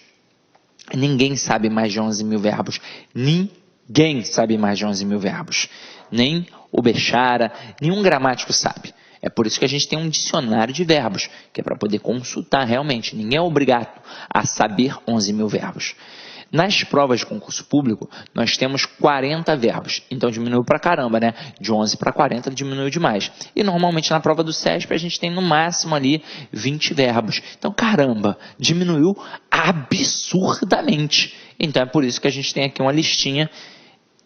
Ninguém sabe mais de 11 mil verbos. Ninguém sabe mais de 11 mil verbos. Nem o Bechara, nenhum gramático sabe. É por isso que a gente tem um dicionário de verbos, que é para poder consultar realmente. Ninguém é obrigado a saber 11 mil verbos. Nas provas de concurso público, nós temos 40 verbos. Então diminuiu pra caramba, né? De 11 para 40 diminuiu demais. E normalmente na prova do SESP a gente tem no máximo ali 20 verbos. Então, caramba, diminuiu absurdamente. Então é por isso que a gente tem aqui uma listinha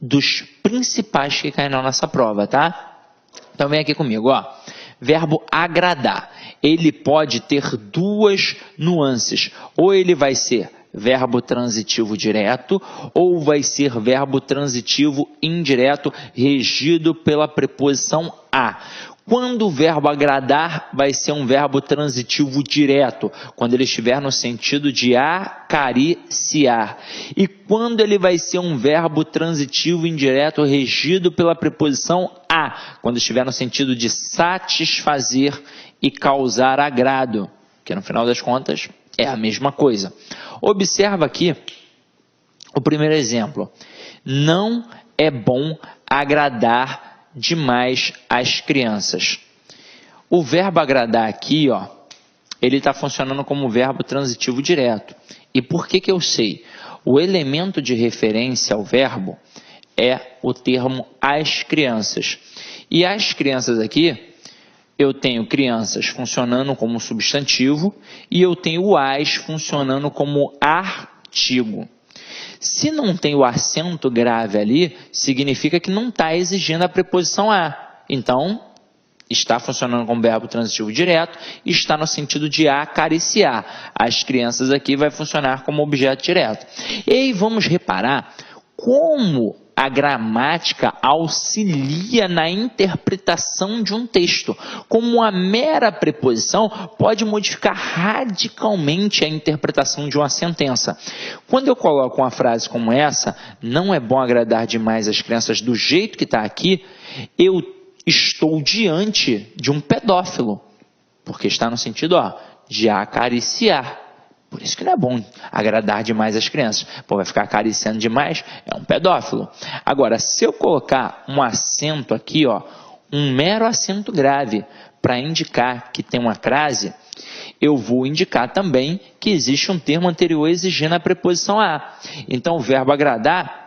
dos principais que caem na nossa prova, tá? Então vem aqui comigo, ó. Verbo agradar. Ele pode ter duas nuances. Ou ele vai ser verbo transitivo direto, ou vai ser verbo transitivo indireto, regido pela preposição a. Quando o verbo agradar vai ser um verbo transitivo direto, quando ele estiver no sentido de acariciar. E quando ele vai ser um verbo transitivo indireto, regido pela preposição a, quando estiver no sentido de satisfazer e causar agrado, que no final das contas é a mesma coisa. Observa aqui o primeiro exemplo. Não é bom agradar demais as crianças. O verbo agradar aqui, ó, ele está funcionando como verbo transitivo direto. E por que eu sei? O elemento de referência ao verbo é o termo as crianças. E as crianças aqui, eu tenho crianças funcionando como substantivo e eu tenho o as funcionando como artigo. Se não tem o acento grave ali, significa que não está exigindo a preposição a. Então, está funcionando como verbo transitivo direto e está no sentido de acariciar. As crianças aqui vai funcionar como objeto direto. E aí vamos reparar como a gramática auxilia na interpretação de um texto. Como a mera preposição pode modificar radicalmente a interpretação de uma sentença. Quando eu coloco uma frase como essa, não é bom agradar demais as crianças do jeito que está aqui, eu estou diante de um pedófilo. Porque está no sentido, ó, de acariciar. Por isso que não é bom agradar demais as crianças. Pô, vai ficar acariciando demais, é um pedófilo. Agora, se eu colocar um acento aqui, ó, um mero acento grave, para indicar que tem uma crase, eu vou indicar também que existe um termo anterior exigindo a preposição a. Então, o verbo agradar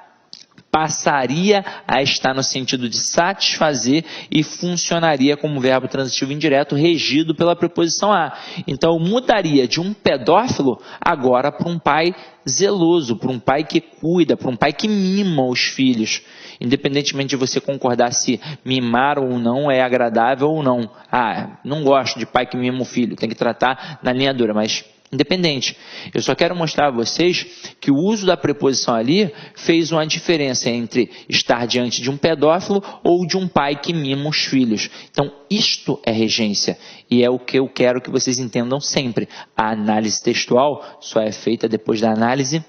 passaria a estar no sentido de satisfazer e funcionaria como verbo transitivo indireto regido pela preposição a. Então, eu mudaria de um pedófilo agora para um pai zeloso, para um pai que cuida, para um pai que mima os filhos. Independentemente de você concordar se mimar ou não é agradável ou não. Ah, não gosto de pai que mima o filho, tem que tratar na linha dura, mas independente. Eu só quero mostrar a vocês que o uso da preposição ali fez uma diferença entre estar diante de um pedófilo ou de um pai que mima os filhos. Então, isto é regência e é o que eu quero que vocês entendam sempre. A análise textual só é feita depois da análise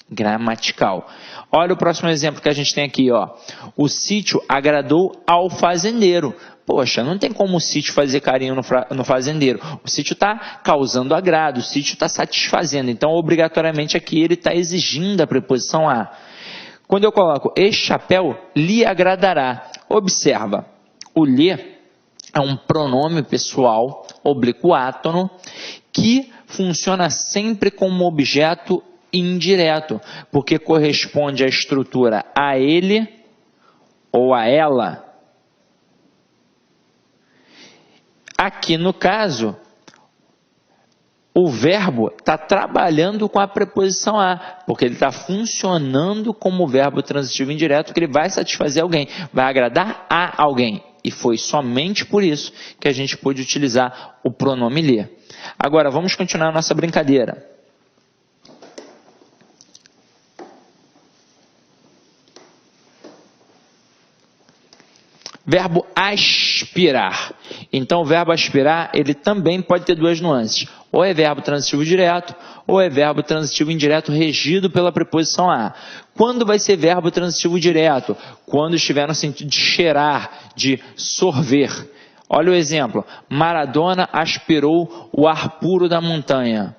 gramatical. Olha o próximo exemplo que a gente tem aqui, ó. O sítio agradou ao fazendeiro. Poxa, não tem como o sítio fazer carinho no fazendeiro. O sítio está causando agrado, o sítio está satisfazendo. Então, obrigatoriamente aqui ele está exigindo a preposição a. Quando eu coloco este chapéu lhe agradará. Observa, o lhe é um pronome pessoal oblíquo-átono que funciona sempre como objeto indireto, porque corresponde à estrutura a ele ou a ela. Aqui no caso, o verbo está trabalhando com a preposição a, porque ele está funcionando como verbo transitivo indireto, que ele vai satisfazer alguém, vai agradar a alguém. E foi somente por isso que a gente pôde utilizar o pronome lhe. Agora, vamos continuar a nossa brincadeira. Verbo aspirar. Então, o verbo aspirar, ele também pode ter duas nuances. Ou é verbo transitivo direto, ou é verbo transitivo indireto regido pela preposição a. Quando vai ser verbo transitivo direto? Quando estiver no sentido de cheirar, de sorver. Olha o exemplo. Maradona aspirou o ar puro da montanha.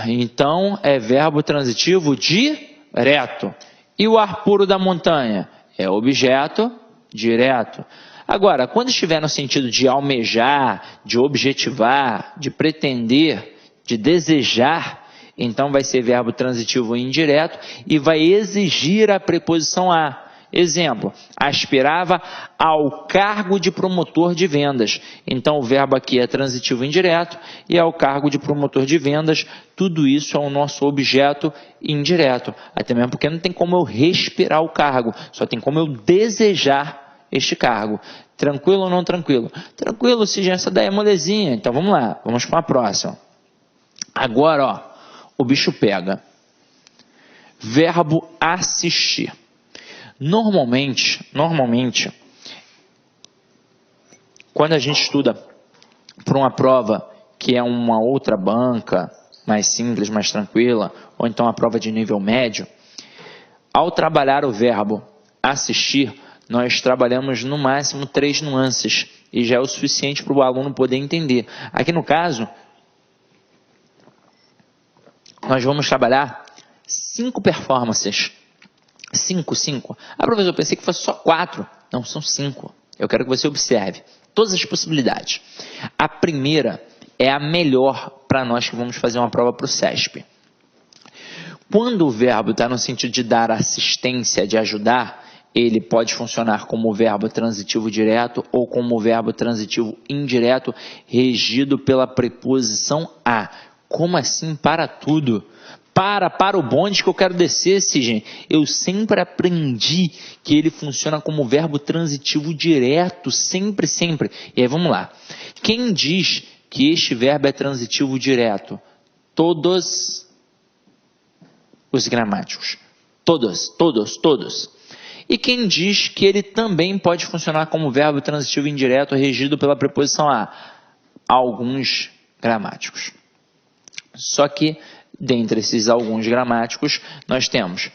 Então, é verbo transitivo direto. E o ar puro da montanha? É objeto direto. Agora, quando estiver no sentido de almejar, de objetivar, de pretender, de desejar, então vai ser verbo transitivo indireto e vai exigir a preposição a. Exemplo, aspirava ao cargo de promotor de vendas. Então o verbo aqui é transitivo indireto e ao cargo de promotor de vendas, tudo isso é o nosso objeto indireto. Até mesmo porque não tem como eu respirar o cargo, só tem como eu desejar este cargo. Tranquilo ou não tranquilo? Tranquilo, se já essa daí é molezinha. Então vamos lá, vamos para a próxima. Agora, ó, o bicho pega. Verbo assistir. Normalmente, quando a gente estuda para uma prova que é uma outra banca, mais simples, mais tranquila, ou então a prova de nível médio, ao trabalhar o verbo assistir, nós trabalhamos no máximo 3 nuances, e já é o suficiente para o aluno poder entender. Aqui no caso, nós vamos trabalhar 5 performances. 5. Ah, professor, eu pensei que fosse só 4. Não, são 5. Eu quero que você observe todas as possibilidades. A primeira é a melhor para nós que vamos fazer uma prova para o CESP. Quando o verbo está no sentido de dar assistência, de ajudar, ele pode funcionar como verbo transitivo direto ou como verbo transitivo indireto, regido pela preposição a. Como assim para tudo? Para o bonde que eu quero descer, Sidney. Eu sempre aprendi que ele funciona como verbo transitivo direto, sempre. E aí vamos lá. Quem diz que este verbo é transitivo direto? Todos os gramáticos. Todos. E quem diz que ele também pode funcionar como verbo transitivo indireto, regido pela preposição a? Alguns gramáticos. Só que dentre esses alguns gramáticos, nós temos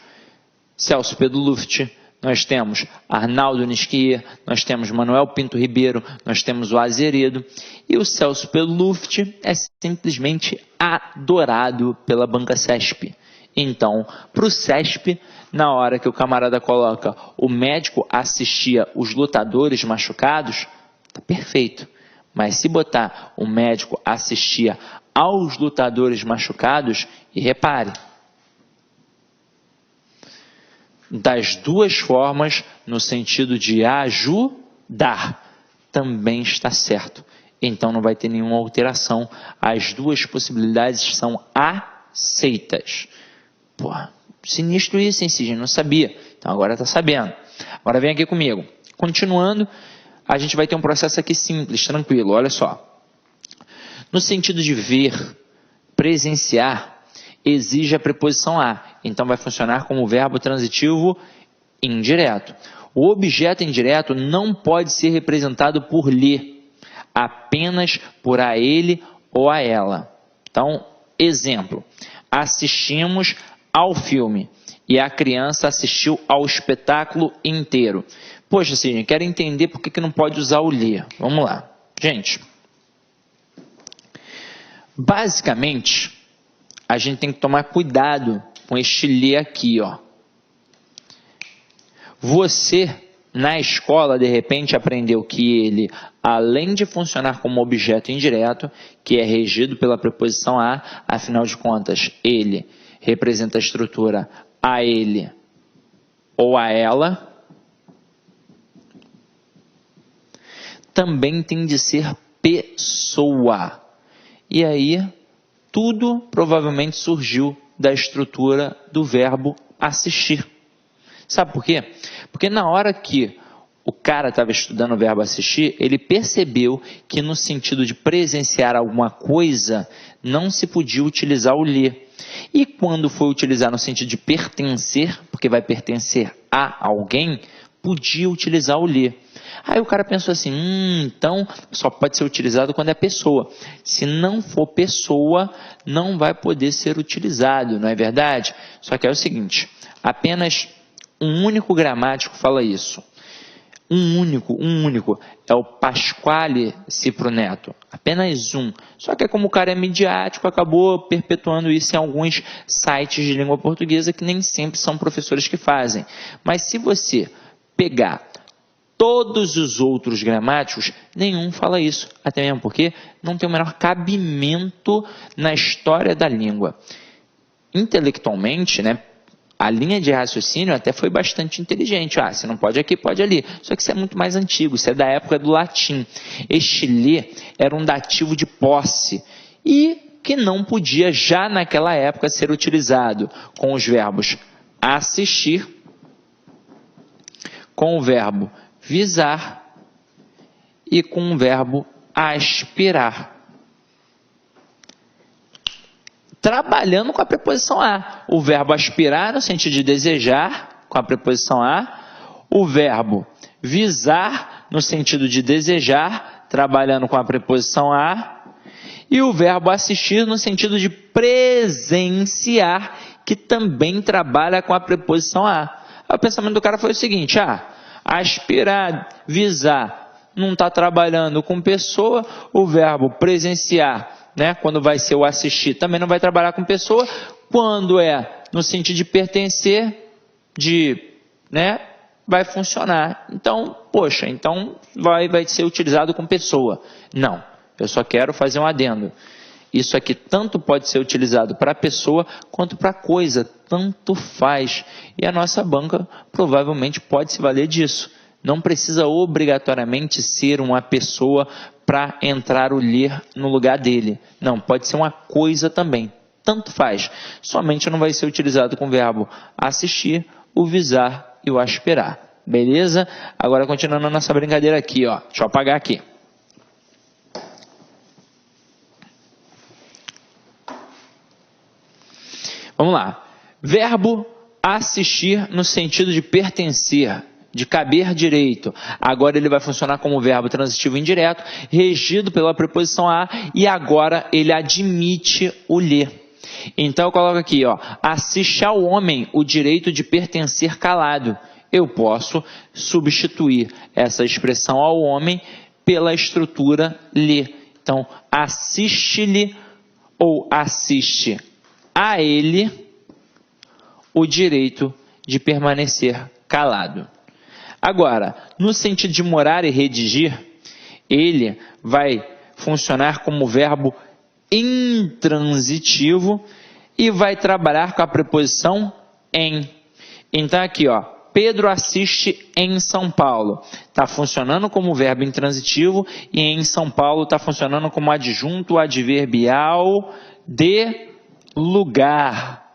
Celso Pedro Luft, nós temos Arnaldo Nisquier, nós temos Manuel Pinto Ribeiro, nós temos o Azeredo, e o Celso Pedro Luft é simplesmente adorado pela banca CESP. Então, para o CESP, na hora que o camarada coloca o médico assistia os lutadores machucados, tá perfeito. Mas se botar o médico assistia aos lutadores machucados, e repare, das duas formas, no sentido de ajudar, também está certo. Então não vai ter nenhuma alteração. As duas possibilidades são aceitas. Pô, sinistro isso, hein, Sidney? Não sabia. Então agora está sabendo. Agora vem aqui comigo. Continuando, a gente vai ter um processo aqui simples, tranquilo. Olha só. No sentido de ver, presenciar, exige a preposição a. Então vai funcionar como verbo transitivo indireto. O objeto indireto não pode ser representado por lhe, apenas por a ele ou a ela. Então, exemplo. Assistimos ao filme e a criança assistiu ao espetáculo inteiro. Poxa, Sidney, quero entender por que não pode usar o lhe. Vamos lá. Gente, basicamente, a gente tem que tomar cuidado com este lhe aqui, ó. Você, na escola, de repente, aprendeu que ele, além de funcionar como objeto indireto, que é regido pela preposição a, afinal de contas, ele representa a estrutura a ele ou a ela, também tem de ser pessoa. E aí, tudo provavelmente surgiu da estrutura do verbo assistir. Sabe por quê? Porque na hora que o cara estava estudando o verbo assistir, ele percebeu que no sentido de presenciar alguma coisa, não se podia utilizar o lhe. E quando foi utilizar no sentido de pertencer, porque vai pertencer a alguém, podia utilizar o lhe. Aí o cara pensou assim, então só pode ser utilizado quando é pessoa. Se não for pessoa, não vai poder ser utilizado, não é verdade? Só que é o seguinte, apenas um único gramático fala isso. Um único, é o Pasquale Cipro Neto, apenas um. Só que como o cara é midiático, acabou perpetuando isso em alguns sites de língua portuguesa que nem sempre são professores que fazem. Mas se você pegar todos os outros gramáticos, nenhum fala isso, até mesmo porque não tem o menor cabimento na história da língua. Intelectualmente, né? A linha de raciocínio até foi bastante inteligente. Se não pode aqui, pode ali. Só que isso é muito mais antigo, isso é da época do latim. Este ler era um dativo de posse e que não podia já naquela época ser utilizado com os verbos assistir, com o verbo visar e com o verbo aspirar. Trabalhando com a preposição a. O verbo aspirar no sentido de desejar, com a preposição a. O verbo visar no sentido de desejar, trabalhando com a preposição a. E o verbo assistir no sentido de presenciar, que também trabalha com a preposição a. O pensamento do cara foi o seguinte, aspirar, visar, não está trabalhando com pessoa, o verbo presenciar, né, quando vai ser o assistir, também não vai trabalhar com pessoa, quando é no sentido de pertencer, vai funcionar. Então, vai ser utilizado com pessoa. Não, eu só quero fazer um adendo. Isso aqui tanto pode ser utilizado para pessoa quanto para coisa, tanto faz. E a nossa banca provavelmente pode se valer disso. Não precisa obrigatoriamente ser uma pessoa para entrar o ler no lugar dele. Não, pode ser uma coisa também. Tanto faz. Somente não vai ser utilizado com o verbo assistir, o visar e o aspirar. Beleza? Agora continuando a nossa brincadeira aqui, Deixa eu apagar aqui. Vamos lá. Verbo assistir no sentido de pertencer, de caber direito. Agora ele vai funcionar como verbo transitivo indireto, regido pela preposição a, e agora ele admite o ler. Então eu coloco aqui, assiste ao homem o direito de pertencer calado. Eu posso substituir essa expressão ao homem pela estrutura ler. Então, assiste-lhe ou assiste a ele o direito de permanecer calado. Agora, no sentido de morar e redigir, ele vai funcionar como verbo intransitivo e vai trabalhar com a preposição em. Então aqui, Pedro assiste em São Paulo. Está funcionando como verbo intransitivo e em São Paulo está funcionando como adjunto adverbial de lugar.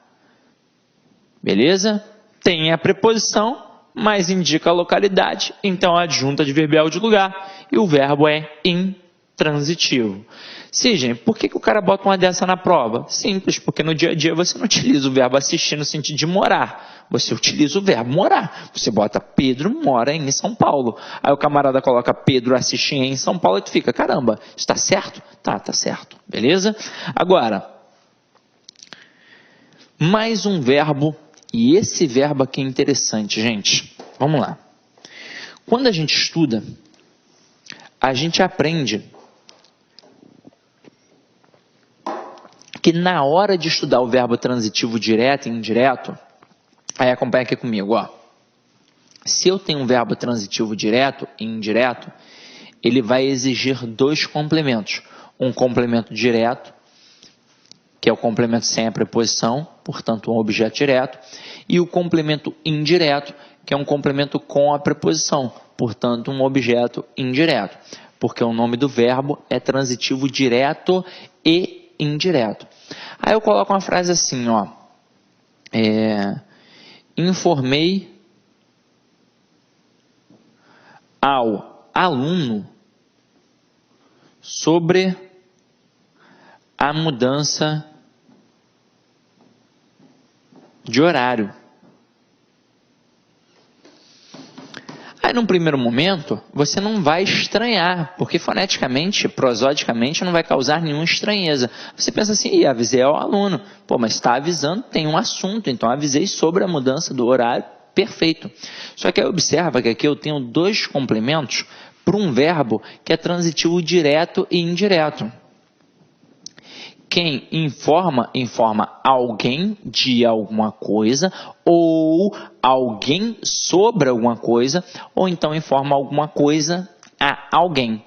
Beleza? Tem a preposição, mas indica a localidade, então adjunto adverbial de lugar e o verbo é intransitivo. Sim, gente, por que o cara bota uma dessa na prova? Simples, porque no dia a dia você não utiliza o verbo assistir no sentido de morar. Você utiliza o verbo morar. Você bota Pedro mora em São Paulo. Aí o camarada coloca Pedro assistir em São Paulo e tu fica, caramba, está certo? Tá certo. Beleza? Agora, mais um verbo, e esse verbo aqui é interessante, gente. Vamos lá. Quando a gente estuda, a gente aprende que na hora de estudar o verbo transitivo direto e indireto, aí acompanha aqui comigo, Se eu tenho um verbo transitivo direto e indireto, ele vai exigir dois complementos. Um complemento direto, que é o complemento sem a preposição, portanto um objeto direto, e o complemento indireto, que é um complemento com a preposição, portanto um objeto indireto, porque o nome do verbo é transitivo direto e indireto. Aí eu coloco uma frase assim, informei ao aluno sobre a mudança de horário. Aí Aí, num primeiro momento, você não vai estranhar, porque foneticamente, prosodicamente, não vai causar nenhuma estranheza. Você pensa assim, avisei ao aluno. Pô, mas está avisando, tem um assunto, então avisei sobre a mudança do horário, perfeito. Só que aí observa que aqui eu tenho dois complementos para um verbo que é transitivo direto e indireto. Quem informa, informa alguém de alguma coisa, ou alguém sobre alguma coisa, ou então informa alguma coisa a alguém.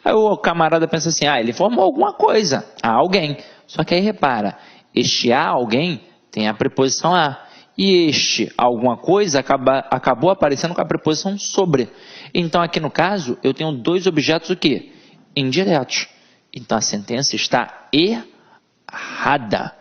Aí o camarada pensa assim, ele informou alguma coisa a alguém. Só que aí repara, este a alguém tem a preposição a. E este alguma coisa acabou aparecendo com a preposição sobre. Então aqui no caso, eu tenho dois objetos o quê? Indiretos. Então a sentença está errada,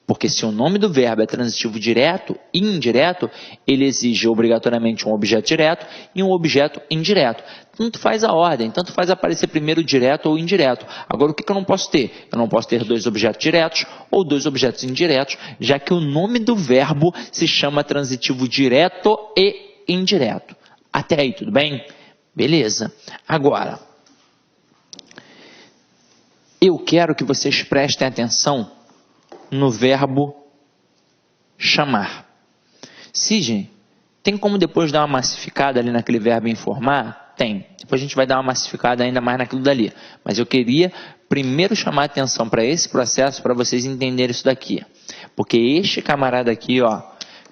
porque se o nome do verbo é transitivo direto e indireto, ele exige obrigatoriamente um objeto direto e um objeto indireto. Tanto faz a ordem, tanto faz aparecer primeiro direto ou indireto. Agora, o que eu não posso ter? Eu não posso ter dois objetos diretos ou dois objetos indiretos, já que o nome do verbo se chama transitivo direto e indireto. Até aí, tudo bem? Beleza. Agora, eu quero que vocês prestem atenção no verbo chamar. Sidney, tem como depois dar uma massificada ali naquele verbo informar? Tem. Depois a gente vai dar uma massificada ainda mais naquilo dali. Mas eu queria primeiro chamar a atenção para esse processo para vocês entenderem isso daqui. Porque este camarada aqui,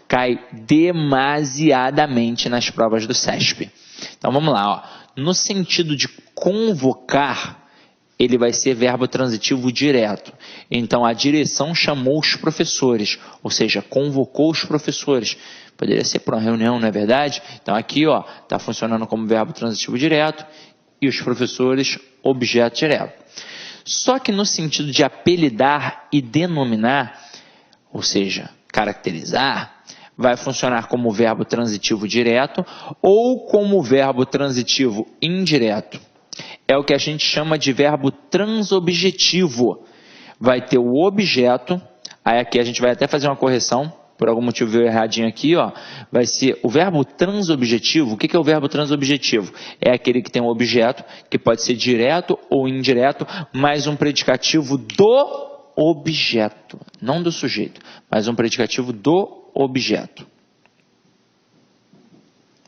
cai demasiadamente nas provas do CESP. Então vamos lá, no sentido de convocar, ele vai ser verbo transitivo direto. Então, a direção chamou os professores, ou seja, convocou os professores. Poderia ser para uma reunião, não é verdade? Então, aqui está funcionando como verbo transitivo direto e os professores, objeto direto. Só que no sentido de apelidar e denominar, ou seja, caracterizar, vai funcionar como verbo transitivo direto ou como verbo transitivo indireto. É o que a gente chama de verbo transobjetivo. Vai ter o objeto, aí aqui a gente vai até fazer uma correção, por algum motivo veio erradinho aqui, vai ser o verbo transobjetivo. O que é o verbo transobjetivo? É aquele que tem um objeto, que pode ser direto ou indireto, mais um predicativo do objeto, não do sujeito, mas um predicativo do objeto.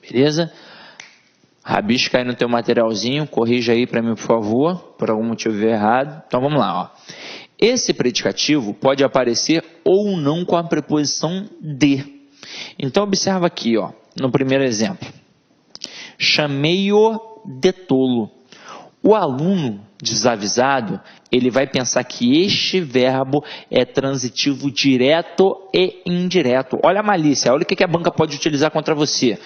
Beleza? Rabisca aí no teu materialzinho, corrija aí para mim, por favor, por algum motivo errado. Então vamos lá, Esse predicativo pode aparecer ou não com a preposição de. Então observa aqui, no primeiro exemplo. Chamei-o de tolo. O aluno desavisado, ele vai pensar que este verbo é transitivo direto e indireto. Olha a malícia, olha o que a banca pode utilizar contra você.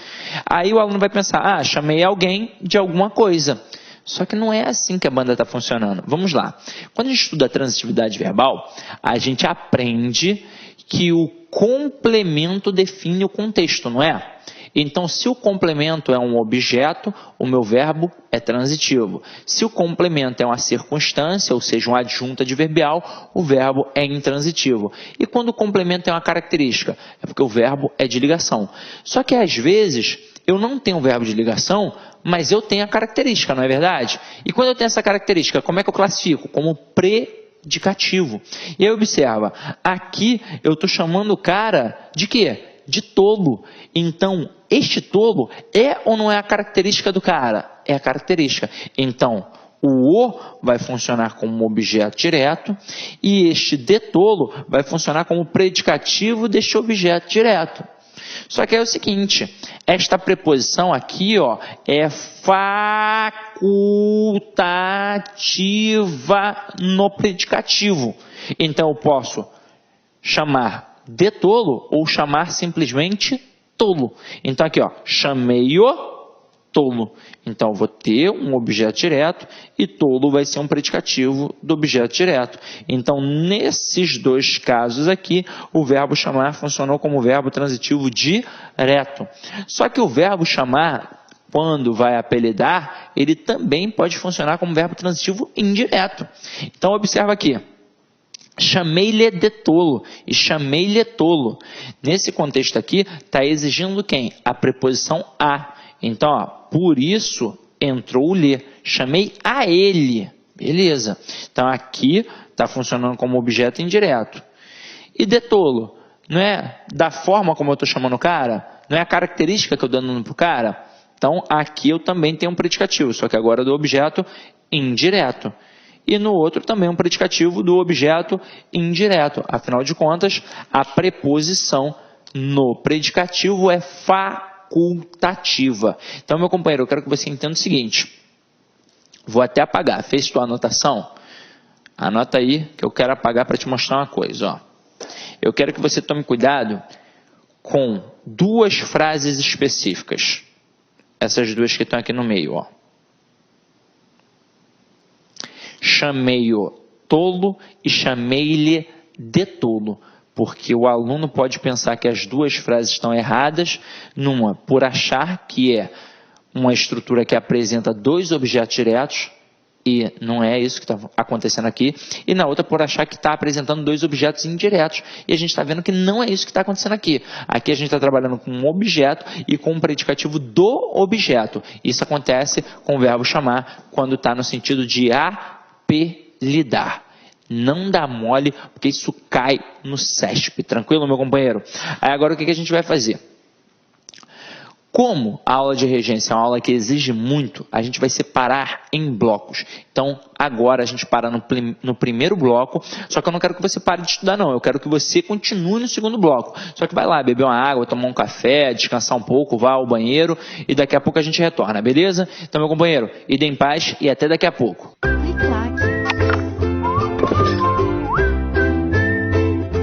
Aí o aluno vai pensar, chamei alguém de alguma coisa. Só que não é assim que a banda está funcionando. Vamos lá. Quando a gente estuda a transitividade verbal, a gente aprende que o complemento define o contexto, não é? Então, se o complemento é um objeto, o meu verbo é transitivo. Se o complemento é uma circunstância, ou seja, um adjunto adverbial, o verbo é intransitivo. E quando o complemento é uma característica? É porque o verbo é de ligação. Só que, às vezes, eu não tenho o verbo de ligação, mas eu tenho a característica, não é verdade? E quando eu tenho essa característica, como é que eu classifico? Como predicativo. E aí, observa, aqui eu estou chamando o cara de quê? De tolo. Então, este tolo é ou não é a característica do cara? É a característica. Então, o vai funcionar como objeto direto e este de tolo vai funcionar como predicativo deste objeto direto. Só que é o seguinte, esta preposição aqui, é facultativa no predicativo. Então, eu posso chamar de tolo ou chamar simplesmente tolo. Então aqui, chamei-o tolo. Então eu vou ter um objeto direto e tolo vai ser um predicativo do objeto direto. Então nesses dois casos aqui, o verbo chamar funcionou como verbo transitivo direto. Só que o verbo chamar, quando vai apelidar, ele também pode funcionar como verbo transitivo indireto. Então observa aqui. Chamei-lhe de tolo e chamei-lhe tolo. Nesse contexto aqui, está exigindo quem? A preposição a. Então, ó, por isso entrou o lhe. Chamei a ele. Beleza. Então, aqui está funcionando como objeto indireto. E de tolo? Não é da forma como eu estou chamando o cara? Não é a característica que eu estou dando para o cara? Então, aqui eu também tenho um predicativo, só que agora do objeto indireto. E no outro também um predicativo do objeto indireto. Afinal de contas, a preposição no predicativo é facultativa. Então, meu companheiro, eu quero que você entenda o seguinte. Vou até apagar. Fez tua anotação? Anota aí que eu quero apagar para te mostrar uma coisa. Ó. Eu quero que você tome cuidado com duas frases específicas. Essas duas que estão aqui no meio. Ó. Chamei-o tolo e chamei-lhe de tolo. Porque o aluno pode pensar que as duas frases estão erradas, numa por achar que é uma estrutura que apresenta dois objetos diretos, e não é isso que está acontecendo aqui, e na outra por achar que está apresentando dois objetos indiretos, e a gente está vendo que não é isso que está acontecendo aqui. Aqui a gente está trabalhando com um objeto e com um predicativo do objeto. Isso acontece com o verbo chamar, quando está no sentido de apelidar. Não dá mole, porque isso cai no CESP. Tranquilo, meu companheiro? Aí agora o que a gente vai fazer? Como a aula de regência é uma aula que exige muito, a gente vai separar em blocos. Então, agora a gente para no primeiro bloco, só que eu não quero que você pare de estudar não, eu quero que você continue no segundo bloco. Só que vai lá, beber uma água, tomar um café, descansar um pouco, vá ao banheiro e daqui a pouco a gente retorna, beleza? Então, meu companheiro, ide em paz e até daqui a pouco.